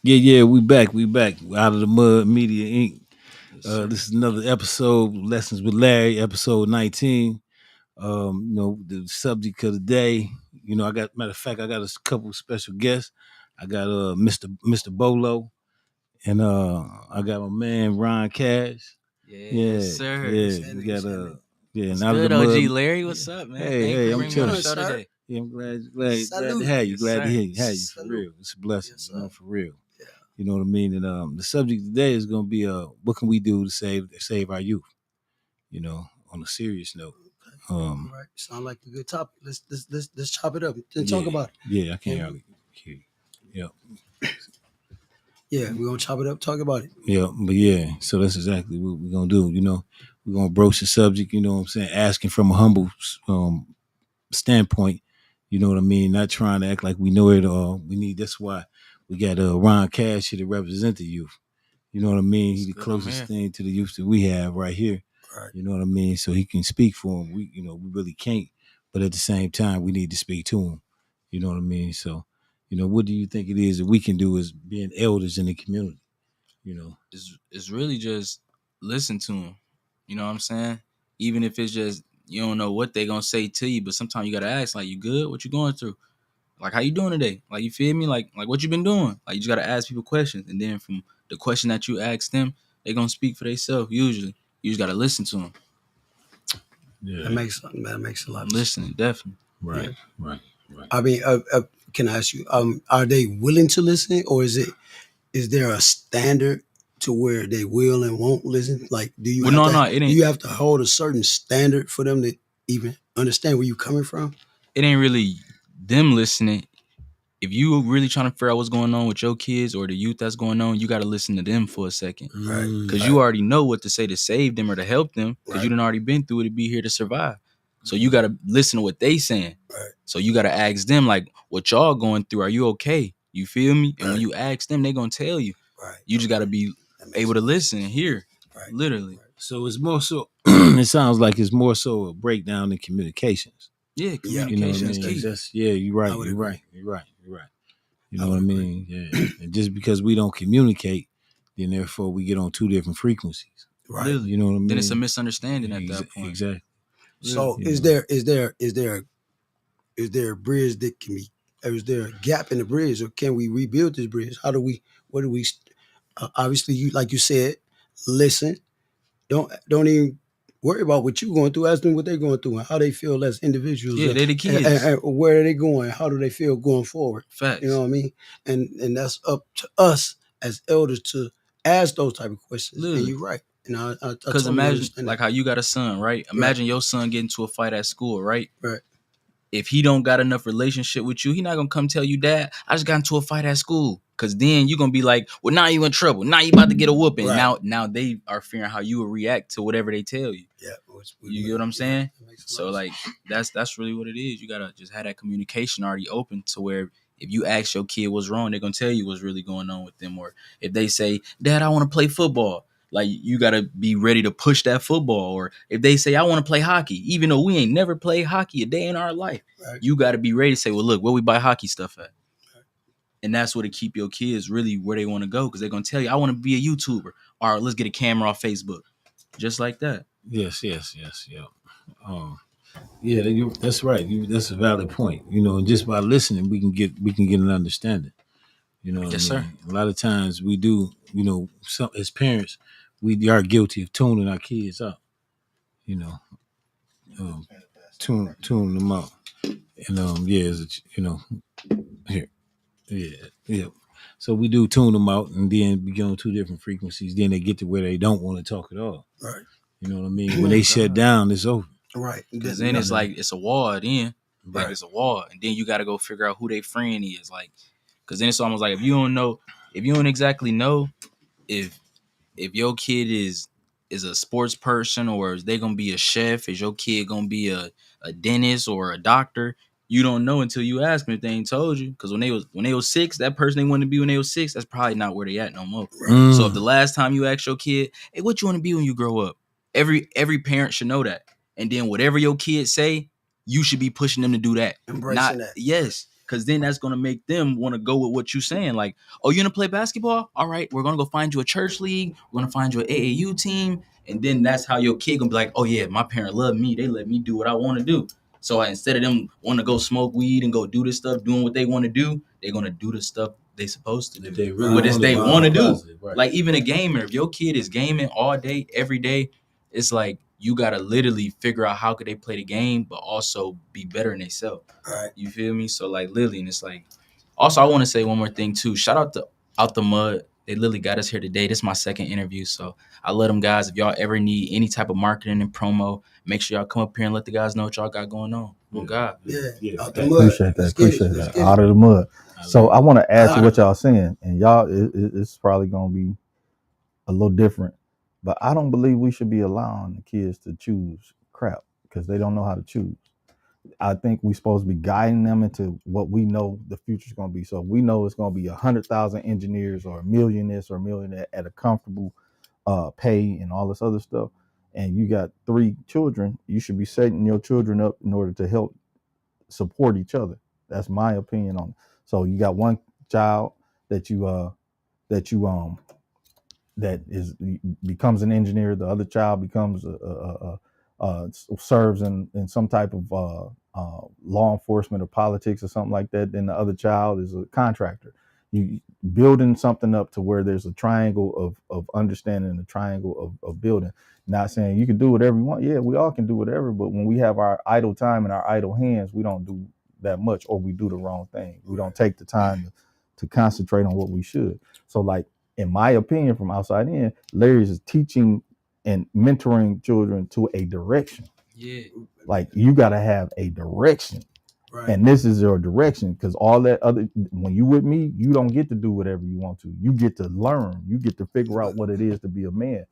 Yeah, we back. We back. Out of the Mud Media Inc. Yes, sir. This is another episode, Lessons with Larry, episode 19. The subject of the day, I got, matter of fact, I got a couple special guests. I got Mr. Bolo, and I got my man Ron Cash. Yes, Yeah, sir. yeah. What's We happening? got What's happening? and What's out of the good, OG mud. Larry? Yeah. What's up, man? Hey, Thank you hey, for I'm What's bringing me on going the chilling. on, show sir? today. Yeah, I'm glad to Salute. have you. Yes, Glad to sir. hear you. Have you for Salute. real. It's a blessing, Yes, sir. for real. Yeah. You know what I mean? And the subject today is gonna be what can we do to save our youth? On a serious note. Okay. Um, All right. Sound like a good topic. Let's chop it up and talk yeah, about it. yeah, I can't And hardly hear you. Yeah, yeah, we're gonna chop it up, talk about it. yeah, but yeah, so that's exactly what we're gonna do. We're gonna broach the subject. You know what I'm saying? Asking from a humble standpoint. You know what I mean? Not trying to act like we know it all. That's why we got Ron Cash here to represent the youth. You know what I mean? He It's the good. I'm closest here. thing to the youth that we have right here. Right. You know what I mean? So he can speak for him. We really can't. But at the same time, we need to speak to him. You know what I mean? So, what do you think it is that we can do as being elders in the community? You know? It's really just listen to him. You know what I'm saying? Even if it's just you don't know what they gonna say to you, but sometimes you gotta ask, like, you good? What you going through? Like, how you doing today? Like, you feel me? Like what you been doing? Like, you just gotta ask people questions, and then from the question that you ask them, they gonna speak for themselves. Usually, you just gotta listen to them. Yeah. That makes a lot I'm of sense. listening, definitely. Right. Yeah. Right. I mean, can I ask you? Are they willing to listen, or is there a standard to where they will and won't listen? Like, Well, no, it do ain't. you have to hold a certain standard for them to even understand where you're coming from? It ain't really them listening. If you really trying to figure out what's going on with your kids or the youth that's going on, you got to listen to them for a second. Right. Because Mm. you already know what to say to save them or to help them because you Right. done already been through it to be here to survive. So you got to listen to what they saying. Right. So you got to ask them, like, what y'all going through? Are you okay? You feel me? And when Right. you ask them, they going to tell you. Right. You just got to be That makes able to sense. listen and hear. Right. Literally. Right. So it's more so. It sounds like it's more so a breakdown in communications. Yeah, Yeah. You know what I communication mean? is key. You're right. I would You're agree. right. You're right. You're right. You I know what I would mean? Yeah. And just because we don't communicate, then therefore we get on two different frequencies. Right. Literally. You know what I mean? Then it's a misunderstanding at that point. Exactly. So You is know. there a bridge that can be? Or is there a gap in the bridge, or can we rebuild this bridge? How do we? What do we? Obviously, you like you said, listen. Don't even worry about what you're going through. Ask them what they're going through and how they feel as individuals. Yeah, they the And, kids. and where are they going? How do they feel going forward? Facts. You know what I mean? And that's up to us as elders to ask those type of questions. Literally. And you're right. And I Because totally imagine, understand like, that. how you got a son, right? Imagine your son getting into a fight at school, right? Right. If he don't got enough relationship with you, he not gonna come tell you, Dad, I just got into a fight at school. Cause then you gonna be like, well, now you in trouble. Now you about to get a whooping. Right. Now they are fearing how you will react to whatever they tell you. Yeah. You get what I'm saying? That makes a So lot of like that's really what it is. You gotta just have that communication already open to where if you ask your kid what's wrong, they're gonna tell you what's really going on with them. Or if they say, Dad, I want to play football, like you gotta be ready to push that football. Or if they say, I want to play hockey, even though we ain't never played hockey a day in our life, Right. you gotta be ready to say, well, look, where we buy hockey stuff at. And that's what to keep your kids really where they want to go, because they're gonna tell you, I want to be a YouTuber. All right, let's get a camera off Facebook. Just like that. Yes. Yeah. Yeah, that's right. That's a valid point. And just by listening, we can get an understanding. You know what Yes, I sir. mean? A lot of times we do. Some as parents, we are guilty of tuning our kids out. You know, tuning them out, and here, yeah. So we do tune them out, and then we get on two different frequencies. Then they get to where they don't want to talk at all. Right. You know what I mean? When they shut down, it's over. Right. Because then it's like it's a wall then. Like Right. it's a wall. And then you gotta go figure out who their friend is. Like, cause then it's almost like if you don't exactly know if your kid is a sports person, or is they gonna be a chef, is your kid gonna be a dentist or a doctor, you don't know until you ask them if they ain't told you. Cause when they was 6, that person they wanted to be when they was 6, that's probably not where they at no more. Right. So if the last time you asked your kid, hey, what you want to be when you grow up? Every parent should know that. And then whatever your kids say, you should be pushing them to do that. Embracing Not that. yes. Because then that's gonna make them want to go with what you're saying. Like, oh, you gonna play basketball? All right, we're gonna go find you a church league. We're gonna find you an AAU team, and then that's how your kid gonna be like, oh yeah, my parent love me. They let me do what I want to do. So instead of them want to go smoke weed and go do this stuff, doing what they want to do, they're gonna do the stuff they supposed to do. If they really What is they want to do? positive, right. Like even a gamer, if your kid is gaming all day, every day, it's like you gotta literally figure out how could they play the game, but also be better than themselves. Right. You feel me? So like literally, and it's like. Also, I want to say one more thing too. Shout out to Out the Mud. They literally got us here today. This is my second interview, so I love them guys. If y'all ever need any type of marketing and promo, make sure y'all come up here and let the guys know what y'all got going on. Oh God, Yeah. Out the mud. Appreciate that. Appreciate that. Out of the mud. So I want to add to what y'all saying, and y'all, it's probably gonna be a little different, but I don't believe we should be allowing the kids to choose crap because they don't know how to choose. I think we're supposed to be guiding them into what we know the future is going to be. So we know it's going to be 100,000 engineers or a million this or a million that at a comfortable pay and all this other stuff. And you got 3 children, you should be setting your children up in order to help support each other. That's my opinion on it. So you got one child that that becomes an engineer. The other child becomes serves in some type of law enforcement or politics or something like that. Then the other child is a contractor. You building something up to where there's a triangle of understanding and a triangle of building. Not saying you can do whatever you want. Yeah, we all can do whatever, but when we have our idle time and our idle hands, we don't do that much, or we do the wrong thing. We don't take the time to concentrate on what we should. So like, in my opinion, from outside in, Larry is teaching and mentoring children to a direction. yeah, Like you got to have a direction, Right. and this is your direction. Because all that other, when you with me, you don't get to do whatever you want to. You get to learn. You get to figure out what it is to be a man.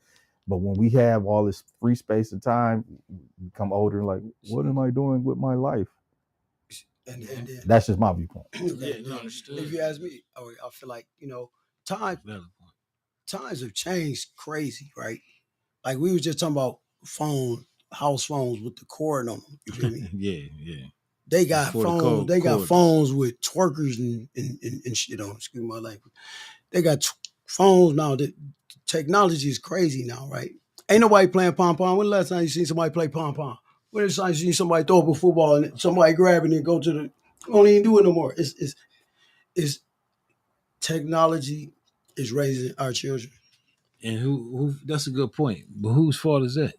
But when we have all this free space and time, we become older and like, what am I doing with my life? And That's just my viewpoint. okay, if you ask me, I feel like times have changed crazy, right? Like we was just talking about house phones with the cord on them. You feel me? yeah. They got Before the phones. They got cordless. phones with twerkers and shit on. Excuse my language. They got phones now. The technology is crazy now, right? Ain't nobody playing pom pom. When the last time you seen somebody play pom pom? When the last time you seen somebody throw up a football and somebody grab it and go to the? Don't even do it no more. It's technology is raising our children. And who? That's a good point. But whose fault is that?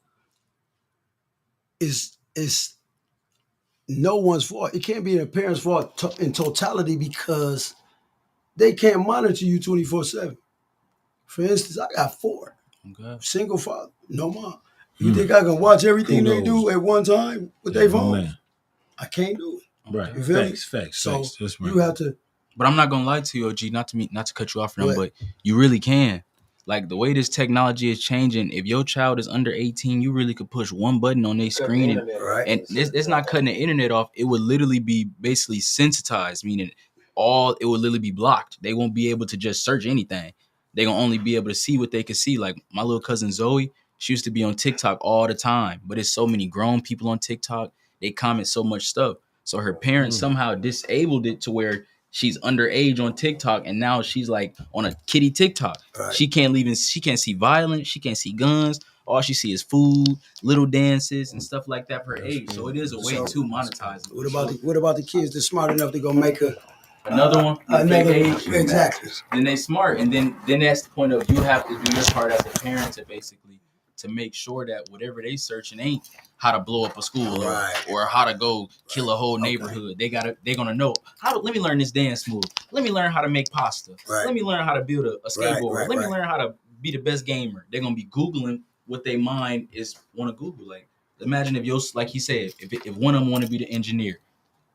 It's no one's fault. It can't be a parent's fault in totality because they can't monitor you 24/7. For instance, I got 4. okay. Single father, no mom. You think I can watch everything they do at one time with their phone? I can't do it. Right. You feel me? Facts. So That's right. you have to. But I'm not gonna lie to you, OG. Not to cut you off, from, but you really can. Like the way this technology is changing, if your child is under 18, you really could push one button on their screen, and it's not cutting the internet off. It would literally be basically sensitized, meaning it would literally be blocked. They won't be able to just search anything. They gonna only be able to see what they can see. Like my little cousin Zoe, she used to be on TikTok all the time, but it's so many grown people on TikTok. They comment so much stuff. So her parents somehow disabled it to where she's underage on TikTok, and now she's like on a kiddie TikTok. Right. She can't see violence, she can't see guns. All she see is food, little dances, and stuff like that per age. So it is a way to monetize it. What about the kids that's smart enough to go make another one? Another age. Exactly. Then they smart, and then that's the point of you have to do your part as a parent to basically to make sure that whatever they searching ain't how to blow up a school or how to go kill a whole neighborhood. Okay. They're gonna know let me learn this dance move. Let me learn how to make pasta. Right. Let me learn how to build a skateboard. Let me Right. learn how to be the best gamer. They're gonna be Googling what their mind is want to Google. Like imagine if like he said, if one of them want to be the engineer.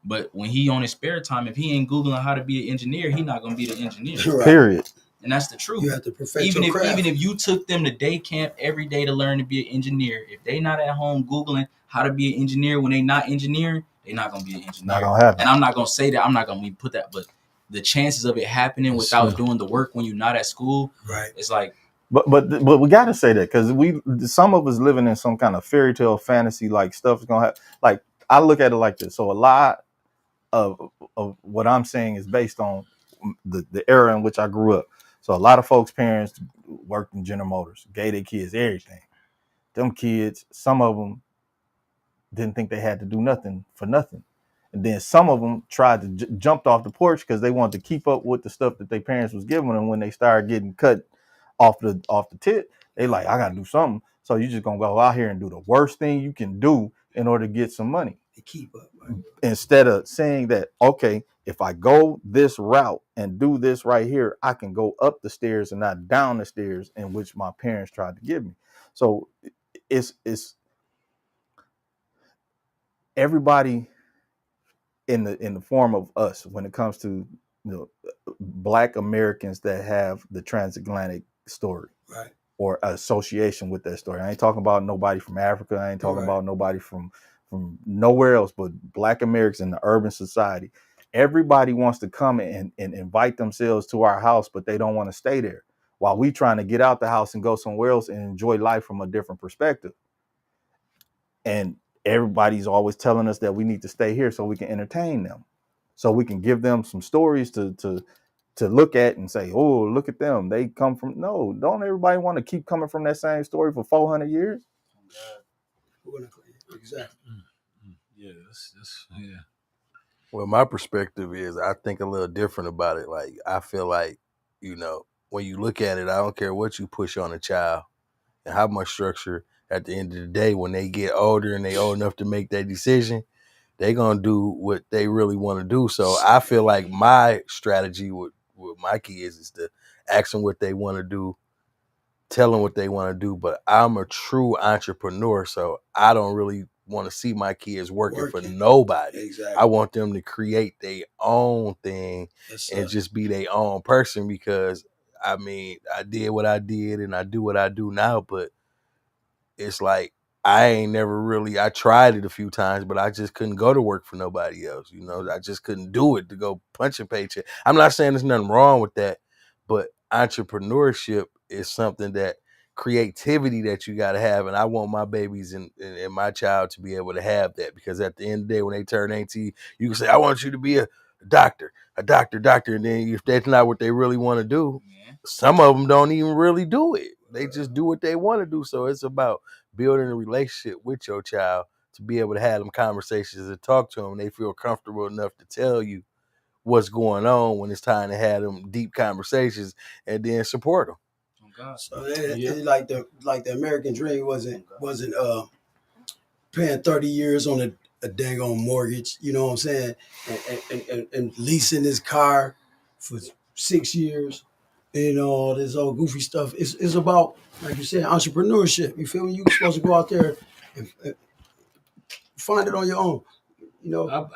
But when he on his spare time, if he ain't Googling how to be an engineer, he not gonna be the engineer. Right. Period. And that's the truth. You have to perfect your craft. Even if you took them to day camp every day to learn to be an engineer, if they not at home Googling how to be an engineer when they not engineering, they not gonna be an engineer. Not gonna happen. And I'm not gonna say that. I'm not gonna put that. But the chances of it happening without doing the work when you're not at school, right? It's like. But we got to say that because some of us living in some kind of fairy tale fantasy like stuff is gonna happen. Like I look at it like this. So a lot of what I'm saying is based on the era in which I grew up. So a lot of folks' parents worked in General Motors, gave their kids everything. Them kids, some of them didn't think they had to do nothing for nothing. And then some of them tried to jumped off the porch because they wanted to keep up with the stuff that their parents was giving them. When they started getting cut off the tip, they like, I gotta do something. So you just gonna go out here and do the worst thing you can do in order to get some money. To keep up, right? Instead of saying that, okay, if I go this route and do this right here, I can go up the stairs and not down the stairs in which my parents tried to give me. So it's everybody in the form of us when it comes to Black Americans that have the transatlantic story, right, or association with that story. I ain't talking about nobody from Africa. I ain't talking about nobody from nowhere else, but Black Americans in the urban society. Everybody wants to come and invite themselves to our house, but they don't want to stay there, while we trying to get out the house and go somewhere else and enjoy life from a different perspective. And everybody's always telling us that we need to stay here so we can entertain them, so we can give them some stories to look at and say, oh, look at them, they come from. No, don't everybody want to keep coming from that same story for 400 years? Exactly. Yeah, yeah. Well, my perspective is I think a little different about it. Like, I feel like, when you look at it, I don't care what you push on a child and how much structure. At the end of the day, when they get older and they old enough to make that decision, they gonna do what they really want to do. So I feel like my strategy with my kids is to ask them what they want to do, tell them what they want to do. But I'm a true entrepreneur, so I don't really want to see my kids working for nobody. Exactly. I want them to create their own thing and just be their own person, because I did what I did and I do what I do now, but it's like I tried it a few times, but I just couldn't go to work for nobody else. I just couldn't do it to go punch a paycheck. I'm not saying there's nothing wrong with that, but entrepreneurship is something that creativity that you got to have. And I want my babies and my child to be able to have that, because at the end of the day, when they turn 18, you can say, I want you to be a doctor. And then if that's not what they really want to do, some of them don't even really do it. They just do what they want to do. So it's about building a relationship with your child to be able to have them conversations and talk to them. And they feel comfortable enough to tell you what's going on when it's time to have them deep conversations, and then support them. So like the American dream wasn't paying 30 years on a dang on mortgage, you know what I'm saying, and leasing his car for 6 years, all this old goofy stuff. It's about, like you said, entrepreneurship. You feel me? You're supposed to go out there and find it on your own.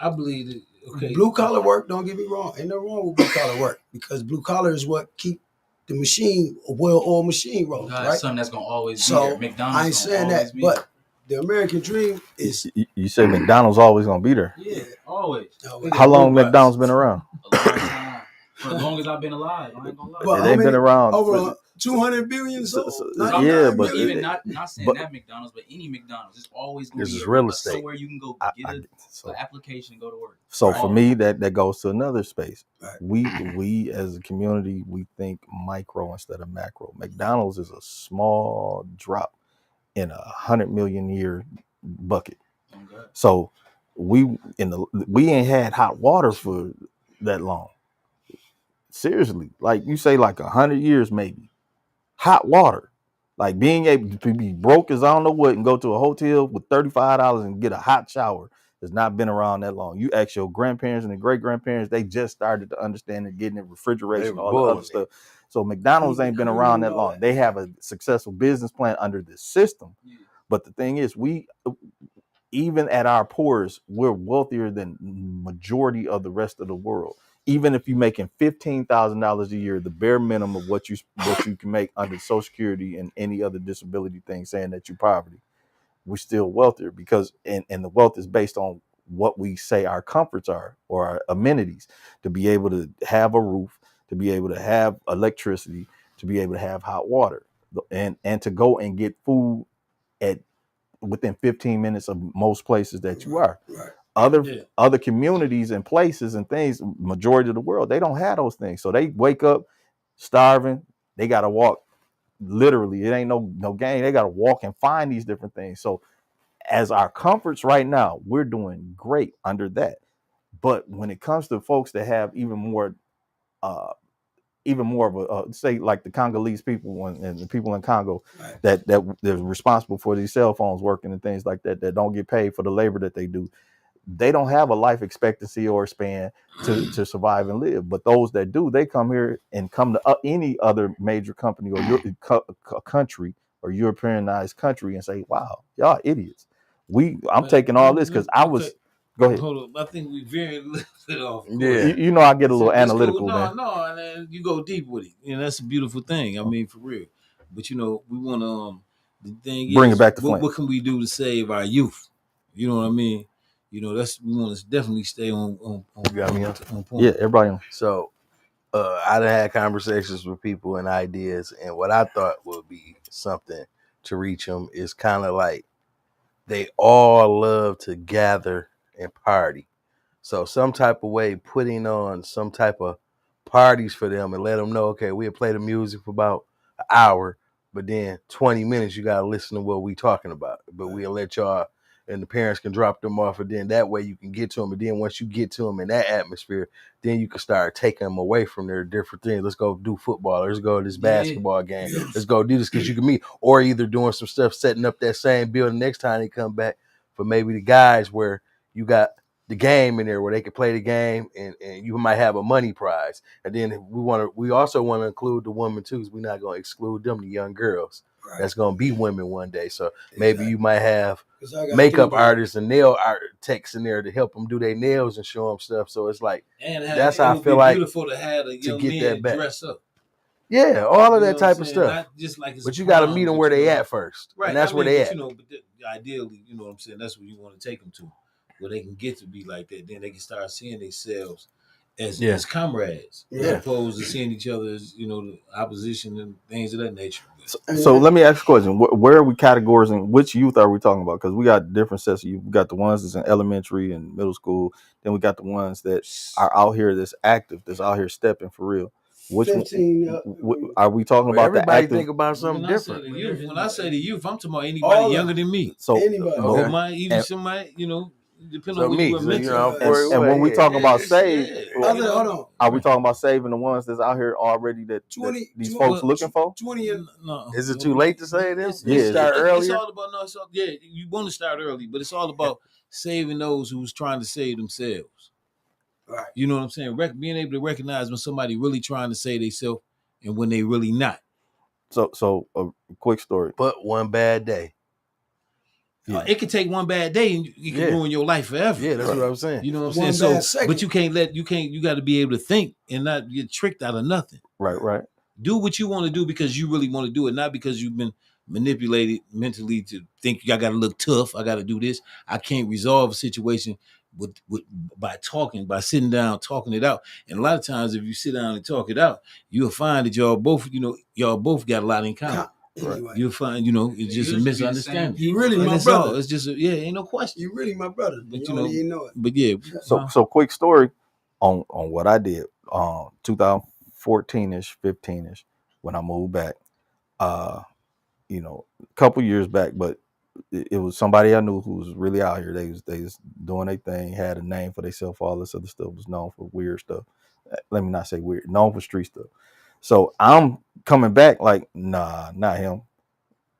I believe that. Okay, blue collar work. Don't get me wrong. Ain't no wrong with blue collar work, because blue collar is what keep the machine, a well-oiled machine rolling. Right? Something that's gonna always so be there. McDonald's. I ain't saying that, but the American dream is. You said McDonald's always gonna be there. Yeah, always. How long McDonald's been around? A long time. For as long as I've been alive, I ain't gonna lie. But they've been around over 200 billion. But even not saying that McDonald's, but any McDonald's, it's always going to be real estate. Somewhere you can go get an application, go to work. So for me, that goes to another space. Right. We as a community, we think micro instead of macro. McDonald's is a small drop in 100 million year bucket. Okay. So we ain't had hot water for that long. Seriously, like you say, like 100 years maybe. Hot water, like being able to be broke as I don't know what and go to a hotel with $35 and get a hot shower has not been around that long. You ask your grandparents and the great grandparents, they just started to understand and getting it, refrigeration, all the other stuff. So McDonald's ain't been around that long. They have a successful business plan under this system. Yeah. But the thing is, we, even at our poorest, we're wealthier than majority of the rest of the world. Even if you're making $15,000 a year, the bare minimum of what you can make under Social Security and any other disability thing, saying that you're poverty, we're still wealthier, because and the wealth is based on what we say our comforts are, or our amenities, to be able to have a roof, to be able to have electricity, to be able to have hot water, and to go and get food at within 15 minutes of most places that you are. Right. other communities and places and things, majority of the world, they don't have those things. So they wake up starving. They got to walk. Literally, it ain't no game. They got to walk and find these different things. So as our comforts right now, we're doing great under that. But when it comes to folks that have uh, even more of a say like the Congolese people and the people in Congo that they're responsible for these cell phones working and things like that don't get paid for the labor that they do. They don't have a life expectancy or span to survive and live. But those that do, they come here and come to any other major company or country or Europeanized country and say, "Wow, y'all idiots. I'm taking all this because I was." Go ahead. Hold on. I think we very little off. Yeah. You know, I get a little analytical, man. No, and then you go deep with it. You know, that's a beautiful thing. I mean, for real. But you know, we want to. The thing Bring is, it back to Flint. what can we do to save our youth? You know what I mean? You know, we want to definitely stay on point. Yeah, everybody on. So I done had conversations with people and ideas, and what I thought would be something to reach them is kind of like they all love to gather and party. So some type of way putting on some type of parties for them and let them know, okay, we'll play the music for about an hour, but then 20 minutes you gotta listen to what we talking about. But we'll let y'all and the parents can drop them off, and then that way you can get to them. And then once you get to them in that atmosphere, then you can start taking them away from their different things. Let's go do football. Let's go to this basketball game. Let's go do this because you can meet, or either doing some stuff, setting up that same building next time they come back for maybe the guys where you got the game in there where they can play the game and you might have a money prize. And then we also want to include the women too, because we're not going to exclude them, the young girls. Right. That's going to be women one day. So maybe you might have makeup artists and nail art techs in there to help them do their nails and show them stuff. So it's like, that's how I feel like beautiful to have a young man dress up. Yeah, all of that type of stuff. Not just like but you got to meet them where they at first. Right. And that's where they at. You know, but ideally, you know what I'm saying? That's where you want to take them to, where they can get to be like that. Then they can start seeing themselves as comrades, as opposed to seeing each other as, you know, the opposition and things of that nature. So let me ask a question. Where are we categorizing? Which youth are we talking about? Because we got different sets of youth. We got the ones that's in elementary and middle school. Then we got the ones that are out here that's active, that's out here stepping for real. Which 15, are we talking about? Everybody think about something different. When I say the youth, I'm talking about anybody younger than me. So anybody, even somebody, you know, depending on what you and when we talk about save, are we talking about saving the ones that's out here already that these folks looking for? 20 years. No. Is it too late to save them? Start earlier. It's all about you want to start early, but it's all about saving those who's trying to save themselves. Right. You know what I'm saying? Being able to recognize when somebody really trying to save themselves and when they really not. So a quick story. But one bad day. Yeah. It could take one bad day and you can ruin your life forever. Yeah, that's what I'm saying. You know what I'm saying? So, but you got to be able to think and not get tricked out of nothing. Right. Do what you want to do because you really want to do it, not because you've been manipulated mentally to think I got to look tough. I got to do this. I can't resolve a situation by sitting down, talking it out. And a lot of times, if you sit down and talk it out, you'll find that y'all both got a lot in common. Right. You'll find, it's just a misunderstanding. You really my brother. It's just, ain't no question. You really my brother. But you know it. But yeah. So quick story on what I did. 2014-ish, 15-ish, when I moved back. A couple years back, but it was somebody I knew who was really out here. They was doing their thing, had a name for themselves, all this other stuff, was known for weird stuff. Let me not say weird, known for street stuff. So I'm coming back like, nah, not him.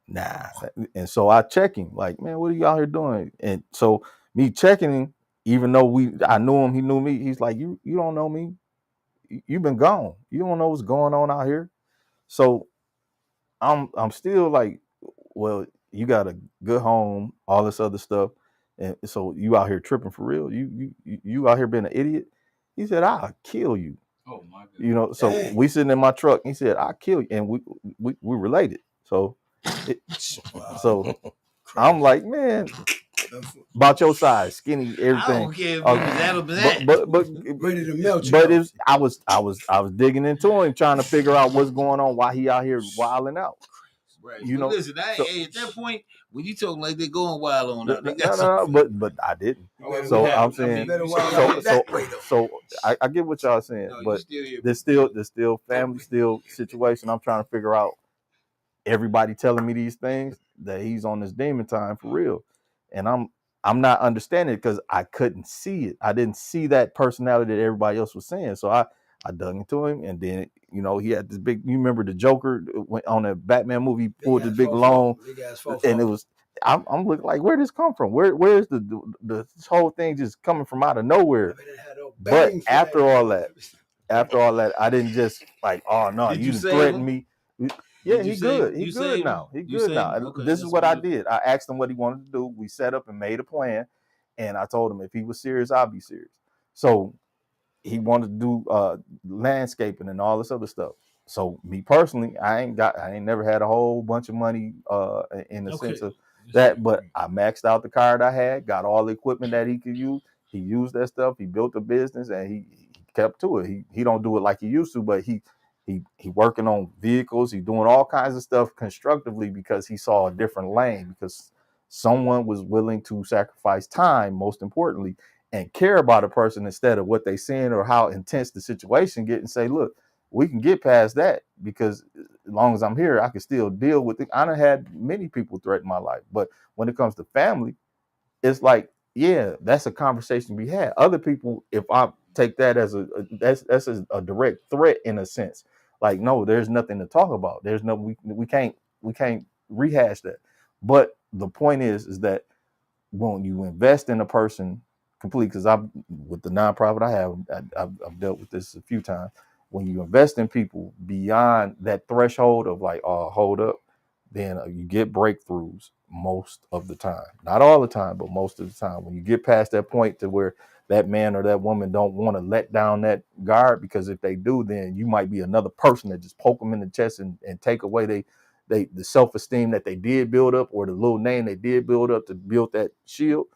Nah. And so I check him like, man, what are you out here doing? And so me checking him, even though I knew him, he knew me. He's like, you don't know me. You've been gone. You don't know what's going on out here. So I'm still like, well, you got a good home, all this other stuff. And so you out here tripping for real? You out here being an idiot? He said, I'll kill you. Oh my God. So we sitting in my truck. He said, I'll kill you. And we related. So I'm like, man, about your size, skinny, everything. I don't care if that. But ready to melt you. But I was digging into him, trying to figure out what's going on, why he out here wilding out. Right. Listen, at that point, When you talking like they're going wild on that, they got no, but I didn't. So I'm saying, so I get what y'all saying, but there's still family, still situation. I'm trying to figure out. Everybody telling me these things that he's on this demon time for real, and I'm not understanding it because I couldn't see it. I didn't see that personality that everybody else was saying. So I dug into him, and then he had this big. You remember the Joker went on a Batman movie, pulled this big long, and it was. I'm looking like, where did this come from? Where's the this whole thing just coming from out of nowhere? But after all that, I didn't just like, oh no, you threatened me. Yeah, he good. He good now. He good now. Okay, this is what I did. I asked him what he wanted to do. We set up and made a plan, and I told him if he was serious, I'll be serious. So he wanted to do landscaping and all this other stuff. So me personally, I ain't never had a whole bunch of money in the sense of that, but I maxed out the card I had, got all the equipment that he could use. He used that stuff. He built a business, and he kept to it. He don't do it like he used to, but he working on vehicles. He doing all kinds of stuff constructively because he saw a different lane, because someone was willing to sacrifice time, most importantly, and care about a person instead of what they saying or how intense the situation get, and say, look, we can get past that, because as long as I'm here, I can still deal with it. I done had many people threaten my life, but when it comes to family, it's like, yeah, that's a conversation we had. Other people, if I take that as that's a direct threat in a sense. Like, no, there's nothing to talk about. There's no we can't rehash that. But the point is that when you invest in a person completely, because I've with the nonprofit I've dealt with this a few times. When you invest in people beyond that threshold of like, oh, hold up, then you get breakthroughs most of the time. Not all the time, but most of the time. When you get past that point to where that man or that woman don't want to let down that guard, because if they do, then you might be another person that just poke them in the chest and take away the self-esteem that they did build up, or the little name they did build up to build that shield.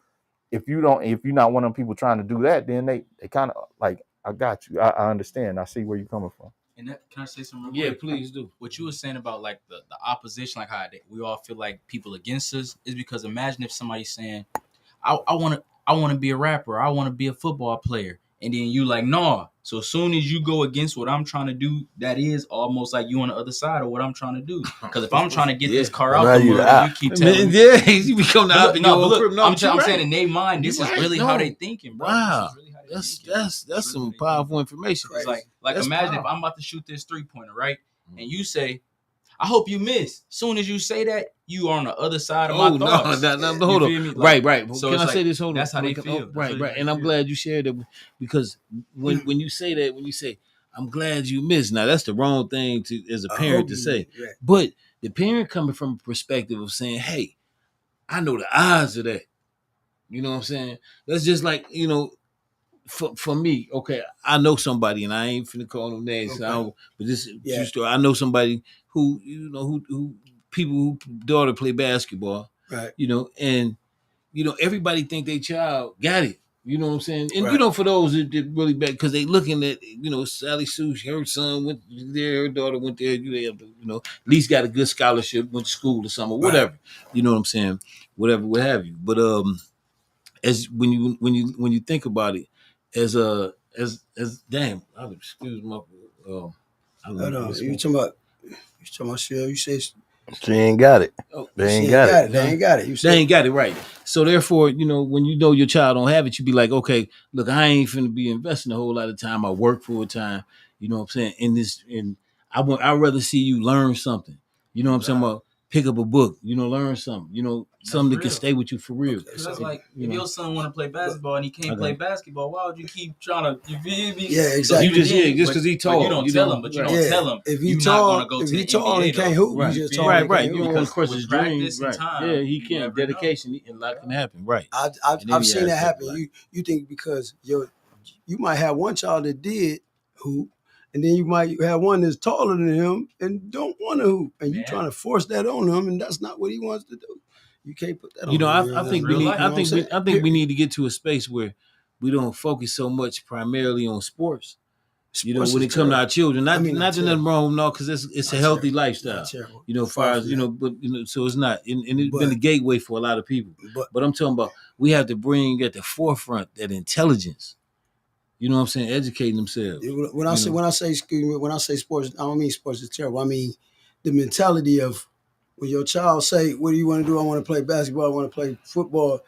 If you're not one of them people trying to do that, then they kind of like, I got you. I understand. I see where you're coming from. And that, can I say something? Yeah, please do. What you were saying about like the opposition, like how we all feel like people against us, is because imagine if somebody's saying, I want to be a rapper, I want to be a football player, and then you like, nah. So as soon as you go against what I'm trying to do, that is almost like you on the other side of what I'm trying to do. Because if I'm trying to get this car out the mud, and you keep telling me, you become the I'm saying in their mind, this is really how they thinking, bro. Wow. That's some powerful information. It's like imagine if I'm about to shoot this 3-pointer, right? And you say, I hope you miss. Soon as you say that, you are on the other side of my thoughts. No, hold on. Like, right. So can I say this? Hold on. That's how they feel. Right. And I'm glad you shared it, because when you say that, when you say, I'm glad you missed, now that's the wrong thing to as a parent to say. Right. But the parent coming from a perspective of saying, hey, I know the odds of that. You know what I'm saying? That's just like, for me, okay, I know somebody, and I ain't finna call them names, but this is true story. I know somebody who, who people who daughter play basketball, right? And everybody think their child got it. You know what I'm saying? And for those that really bad, because they looking at, Sally Sue, her son went there, her daughter went there. They have to, at least got a good scholarship, went to school or something, whatever. Right. You know what I'm saying? Whatever, what have you. But as when you think about it, as damn, excuse my you talking about Cheryl? You say she ain't got it. They ain't got it. They ain't got it. They ain't got it, right. So therefore, when you know your child don't have it, you be like, okay, look, I ain't finna be investing a whole lot of time. I work full time. You know what I'm saying? I'd rather see you learn something. You know what I'm saying about? Pick up a book, learn something, something that can stay with you for real. Okay, so like, if your son want to play basketball and he can't play basketball, why would you keep trying to? You feel me? Yeah, exactly. So just because he tall, you don't tell him. But you don't tell him if he tall, if he tall, he can't hoop. Right, you just tall, right. You don't want to crush his dreams. Right. Yeah, he can't. Dedication, a lot can happen. Right. I've seen that happen. You think because you might have one child that did hoop. And then you might have one that's taller than him and don't want to hoop, and you trying to force that on him, and that's not what he wants to do. You can't put that on him. I think we need to get to a space where we don't focus so much primarily on sports, You know, when it comes to our children, not nothing wrong, no, because it's a healthy lifestyle. You know, as far as but so it's not, and it's been a gateway for a lot of people. But I'm talking about we have to bring at the forefront that intelligence. You know what I'm saying? Educating themselves. When I say sports, I don't mean sports is terrible. I mean the mentality of when your child say, "What do you want to do? I want to play basketball. I want to play football."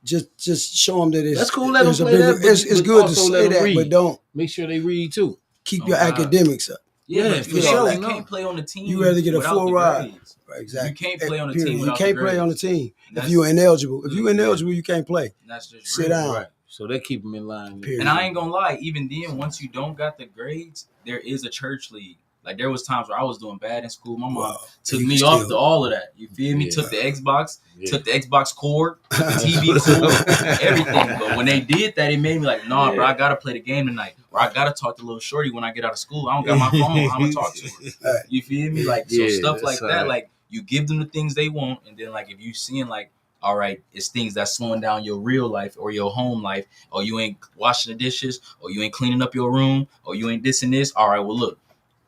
Just show them that it's that's cool. Let them play that. It's good to say that, but don't make sure they read too. Keep your academics up. Yeah, for sure. You can't play on the team. You rather get a full ride. Right, exactly. You can't play on the team. You can't play on the team if you're ineligible. If you're ineligible, you can't play. That's just sit down. Right. So they keep them in line. Period. And I ain't gonna lie, even then, once you don't got the grades, there is a church league. Like there was times where I was doing bad in school. My mom took me off to all of that. You feel me? Took the Xbox, took the Xbox cord, took the TV cord, everything. But when they did that, it made me like, nah, bro, I gotta play the game tonight, or I gotta talk to little shorty when I get out of school. I don't got my phone. I'm gonna talk to her. You feel me? Like so stuff like that. Like you give them the things they want, and then like if you seeing like, all right, it's things that's slowing down your real life or your home life, or you ain't washing the dishes, or you ain't cleaning up your room, or you ain't this and this. All right, well look.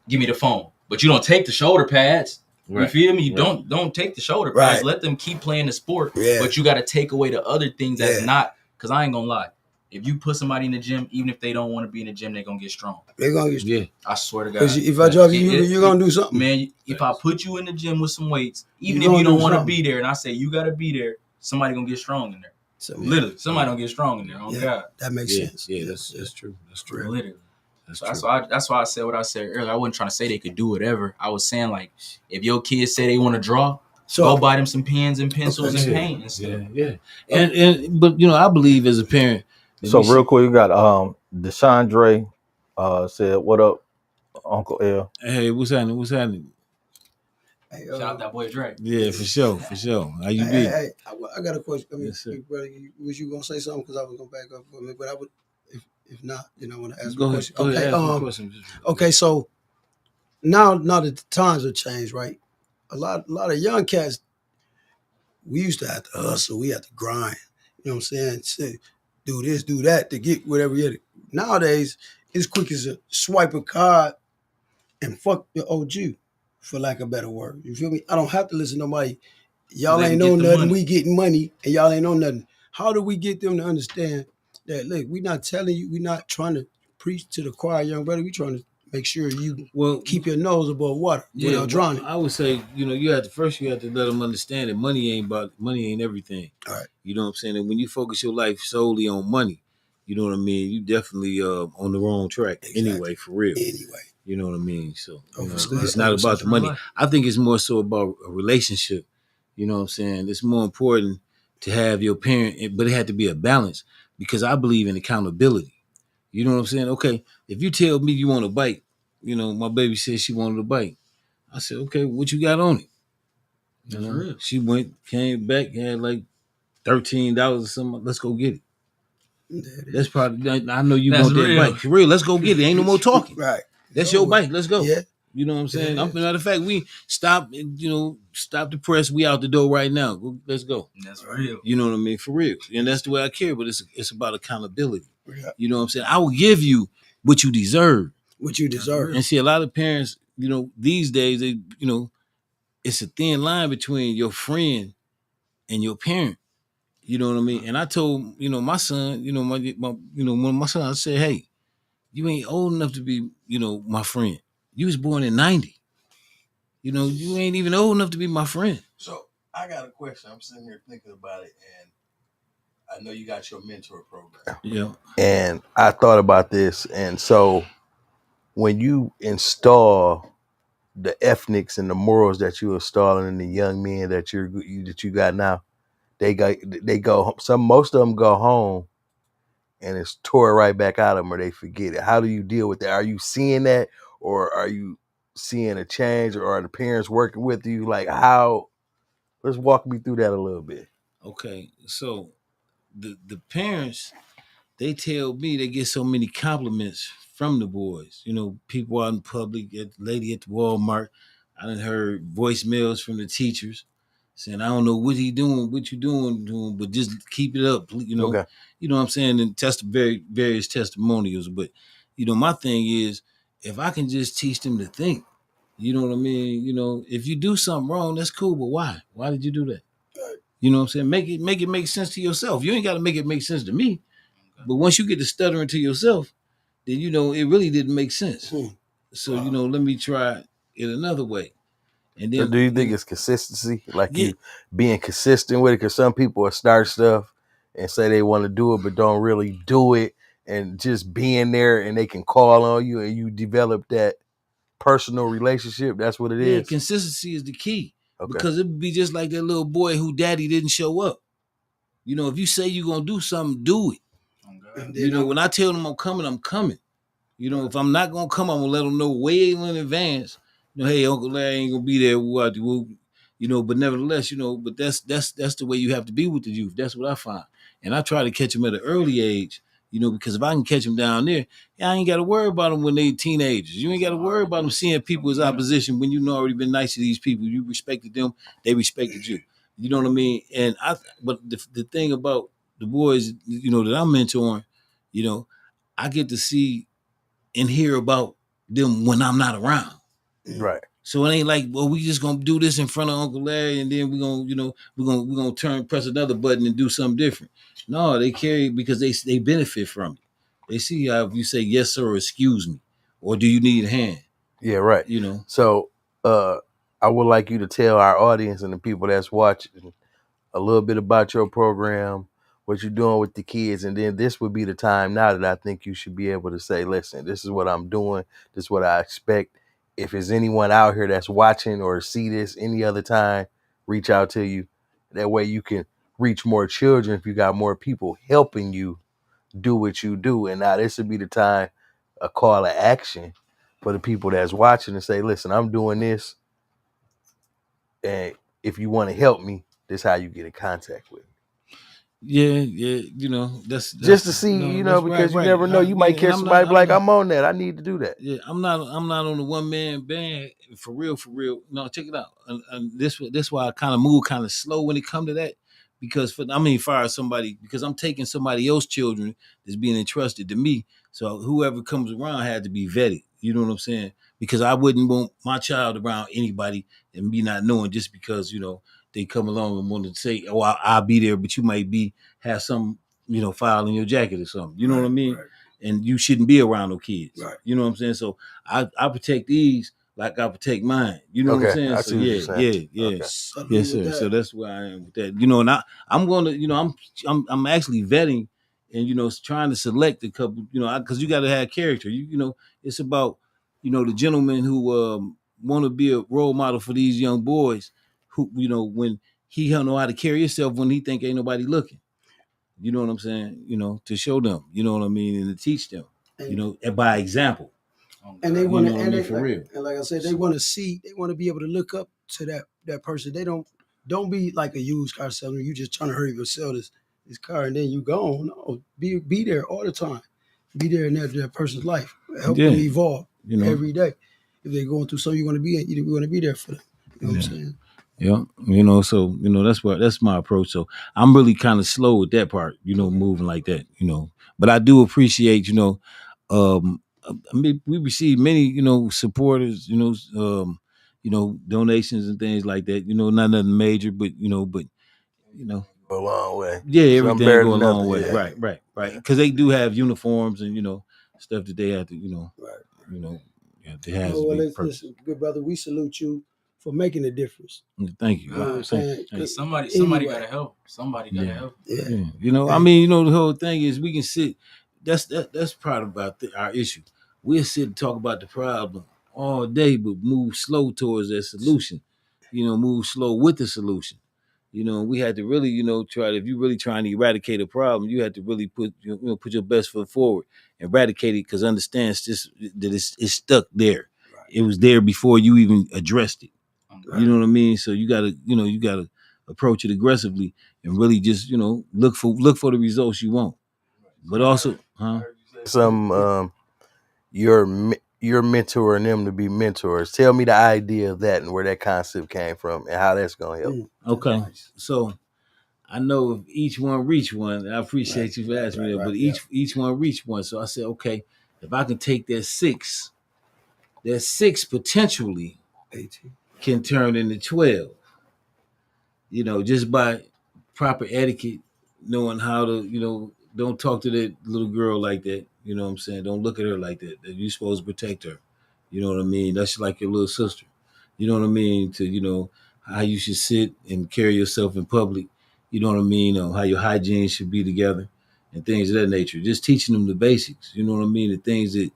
Give me the phone, but you don't take the shoulder pads. Right. You feel me? You don't take the shoulder pads. Right. Let them keep playing the sport, but you got to take away the other things that's not. Because I ain't gonna lie, if you put somebody in the gym, even if they don't want to be in the gym, they're gonna get strong. They're gonna get strong. Yeah, I swear to God. Because if I drop you, you're gonna do something, man. If I put you in the gym with some weights, even if you don't want to be there, and I say you got to be there, somebody gonna get strong in there. So, literally, somebody gonna get strong in there. Oh God, that makes sense. Yeah, that's true. That's true. Literally. That's why I said what I said earlier. I wasn't trying to say they could do whatever. I was saying like, if your kids say they want to draw, go buy them some pens and pencils and paint and stuff. Yeah. But you know, I believe as a parent. So real quick, you got Deshandre said, "What up, Uncle L?" Hey, what's happening? Hey, shout out that boy Dre. Yeah, for sure. How you be? Hey, I got a question. I mean, brother, was you gonna say something? Because I was gonna back up for me, but I would. If not, then I want to ask a question. Okay, so now that the times have changed, right? A lot of young cats, we used to have to hustle, we had to grind. You know what I'm saying? Say, do this, do that to get whatever you had. Nowadays, it's quick as a swipe a card and fuck the OG, for lack of a better word. You feel me? I don't have to listen to nobody. Y'all ain't know nothing. Money. We getting money, and y'all ain't know nothing. How do we get them to understand that, look, we're not telling you, we're not trying to preach to the choir, young brother. We're trying to make sure you keep your nose above water without drowning. I would say, you know, you have to let them understand that money ain't everything. All right. You know what I'm saying? And when you focus your life solely on money, you know what I mean? You definitely on the wrong track anyway, for real. Anyway. You know what I mean? So it's not about the money. I think it's more so about a relationship. You know what I'm saying? It's more important to have your parent, but it had to be a balance. Because I believe in accountability. You know what I'm saying? Okay, if you tell me you want a bike, you know, my baby said she wanted a bike. I said, okay, what you got on it? You know, real. She came back, had like $13 or something. Let's go get it. That's probably, I know you want that bike. For real, let's go get it. Ain't no more talking. Right. That's your bike. Let's go. Yeah. You know what I'm saying? Matter of fact, we stop the press. We out the door right now. Let's go. That's real. You know what I mean? For real. And that's the way I care, but it's about accountability. Yeah. You know what I'm saying? I will give you what you deserve. What you deserve. And see, a lot of parents, you know, these days, they, you know, it's a thin line between your friend and your parent. You know what I mean? And I told, you know, my son, you know, one of my sons, I said, hey, you ain't old enough to be, you know, my friend. You was born in 90. You know, you ain't even old enough to be my friend. So I got a question. I'm sitting here thinking about it, and I know you got your mentor program. Yeah. And I thought about this, and so when you install the ethics and the morals that you're installing in the young men that you got now, most of them go home and it's tore right back out of them, or they forget it. How do you deal with that? Are you seeing that, or are you seeing a change, or are the parents working with you? Like, how? Let's walk me through that a little bit. Okay, so the parents, they tell me they get so many compliments from the boys. You know, people out in public, lady at the Walmart. I done heard voicemails from the teachers saying, I don't know what he doing, what you doing, but just keep it up. You know, You know what I'm saying? And various testimonials. But, my thing is if I can just teach them to think, you know what I mean? If you do something wrong, that's cool, but why? Why did you do that? You know what I'm saying? Make it make sense to yourself. You ain't got to make it make sense to me. But once you get to stuttering to yourself, then it really didn't make sense. So let me try it another way. And So then do you think it's consistency? Like yeah, you being consistent with it? Because some people will start stuff and say they want to do it, but don't really do it. And just being there and they can call on you and you develop that personal relationship. That's what it yeah, is. consistency is the key. Okay. Because it would be just like that little boy who daddy didn't show up. If you say you're gonna do something, do it. When I tell them I'm coming, I'm coming. If I'm not gonna come, I'm gonna let them know way in advance. Hey, Uncle Larry ain't gonna be there. But nevertheless, but that's the way you have to be with the youth. That's what I find, and I try to catch them at an early age. Because if I can catch them down there, I ain't got to worry about them when they teenagers. You ain't got to worry about them seeing people as opposition when you already been nice to these people. You respected them, they respected you. You know what I mean? But the thing about the boys, that I'm mentoring, I get to see and hear about them when I'm not around. Right. So it ain't like, well, we just gonna do this in front of Uncle Larry, and then we're gonna press another button and do something different. No, they carry because they benefit from it. They see how if you say yes sir or excuse me, or do you need a hand? Yeah, right. So I would like you to tell our audience and the people that's watching a little bit about your program, what you're doing with the kids, and then this would be the time now that I think you should be able to say, listen, this is what I'm doing, this is what I expect. If there's anyone out here that's watching or see this any other time, reach out to you. That way you can reach more children if you got more people helping you do what you do. And now this would be the time, a call to action for the people that's watching and say, listen, I'm doing this. And if you want to help me, this is how you get in contact with me. Yeah, that's just to see, that's because you right. never know. You might catch somebody like, I'm on that. I need to do that. Yeah, I'm not on the one man band for real. No, check it out. And this why I kind of move kind of slow when it come to that, because fire somebody because I'm taking somebody else's children that's being entrusted to me. So whoever comes around had to be vetted. You know what I'm saying? Because I wouldn't want my child around anybody and me not knowing just because they come along and want to say, oh, I'll be there, but you might have some file in your jacket or something. You know what I mean? Right. And you shouldn't be around no kids. Right. You know what I'm saying? So I protect these like I protect mine. You know what I'm saying? I so see what you're saying. Yeah. Okay. Yes, sir. So that's where I am with that. And I'm gonna, I'm actually vetting and trying to select a couple, because you got to have character. It's about the gentleman who want to be a role model for these young boys who when he don't know how to carry himself when he think ain't nobody looking. You know what I'm saying? To show them, you know what I mean, and to teach them, and by example. And they want to, and they, for real. And like I said, they want to see, they want to be able to look up to that person. They don't be like a used car seller. You just trying to hurry to sell this car and then you gone. No, be there all the time. Be there in that person's life. Help them evolve every day. If they're going through something, you want to be there for them. You know what I'm saying? Yeah, so that's my approach. So I'm really kind of slow with that part, moving like that, But I do appreciate, we receive many, supporters, donations and things like that. Not nothing major, but Go a long way. yeah, Some everything better go a than long nothing, way. yeah. Right. Because they do have uniforms and stuff that they have to, they have to be perfect. Listen, good brother, we salute you for making a difference. Thank you. You know what I'm saying? Hey, somebody gotta help. Somebody gotta help. Yeah. The whole thing is we can sit. That's part about our issue. We'll sit and talk about the problem all day, but move slow towards that solution. Move slow with the solution. We had to really, try to. If you're really trying to eradicate a problem, you had to really put your best foot forward, eradicate it, because understand that it's stuck there. Right. It was there before you even addressed it. Right. You know what I mean? So you gotta approach it aggressively and really just look for the results you want. But also, you're mentoring them to be mentors. Tell me the idea of that and where that concept came from and how that's gonna help. Okay, so I know if each one reach one, I appreciate you for asking me that, but each one reach one. So I said, okay, if I can take that six potentially 18. can turn into 12. Just by proper etiquette, knowing how to, don't talk to that little girl like that. You know what I'm saying? Don't look at her like that. That you're supposed to protect her. You know what I mean? That's like your little sister. You know what I mean? How you should sit and carry yourself in public. You know what I mean? How your hygiene should be together and things of that nature. Just teaching them the basics. You know what I mean? The things that,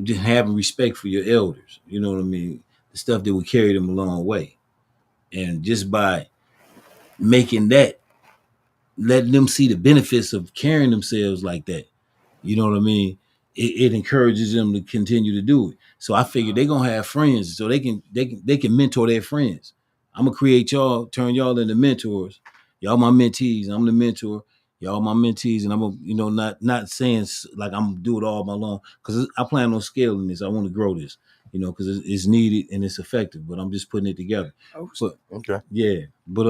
just having respect for your elders. You know what I mean? The stuff that would carry them a long way. And just by making that, letting them see the benefits of carrying themselves like that. You know what I mean? It encourages them to continue to do it. So I figure they're gonna have friends, so they can mentor their friends. I'm gonna create y'all, turn y'all into mentors. Y'all my mentees, I'm the mentor. Y'all my mentees, and I'm gonna, not saying like I'm gonna do it all my long, because I plan on scaling this. I want to grow this, because it's needed and it's effective. But I'm just putting it together. But okay, yeah, but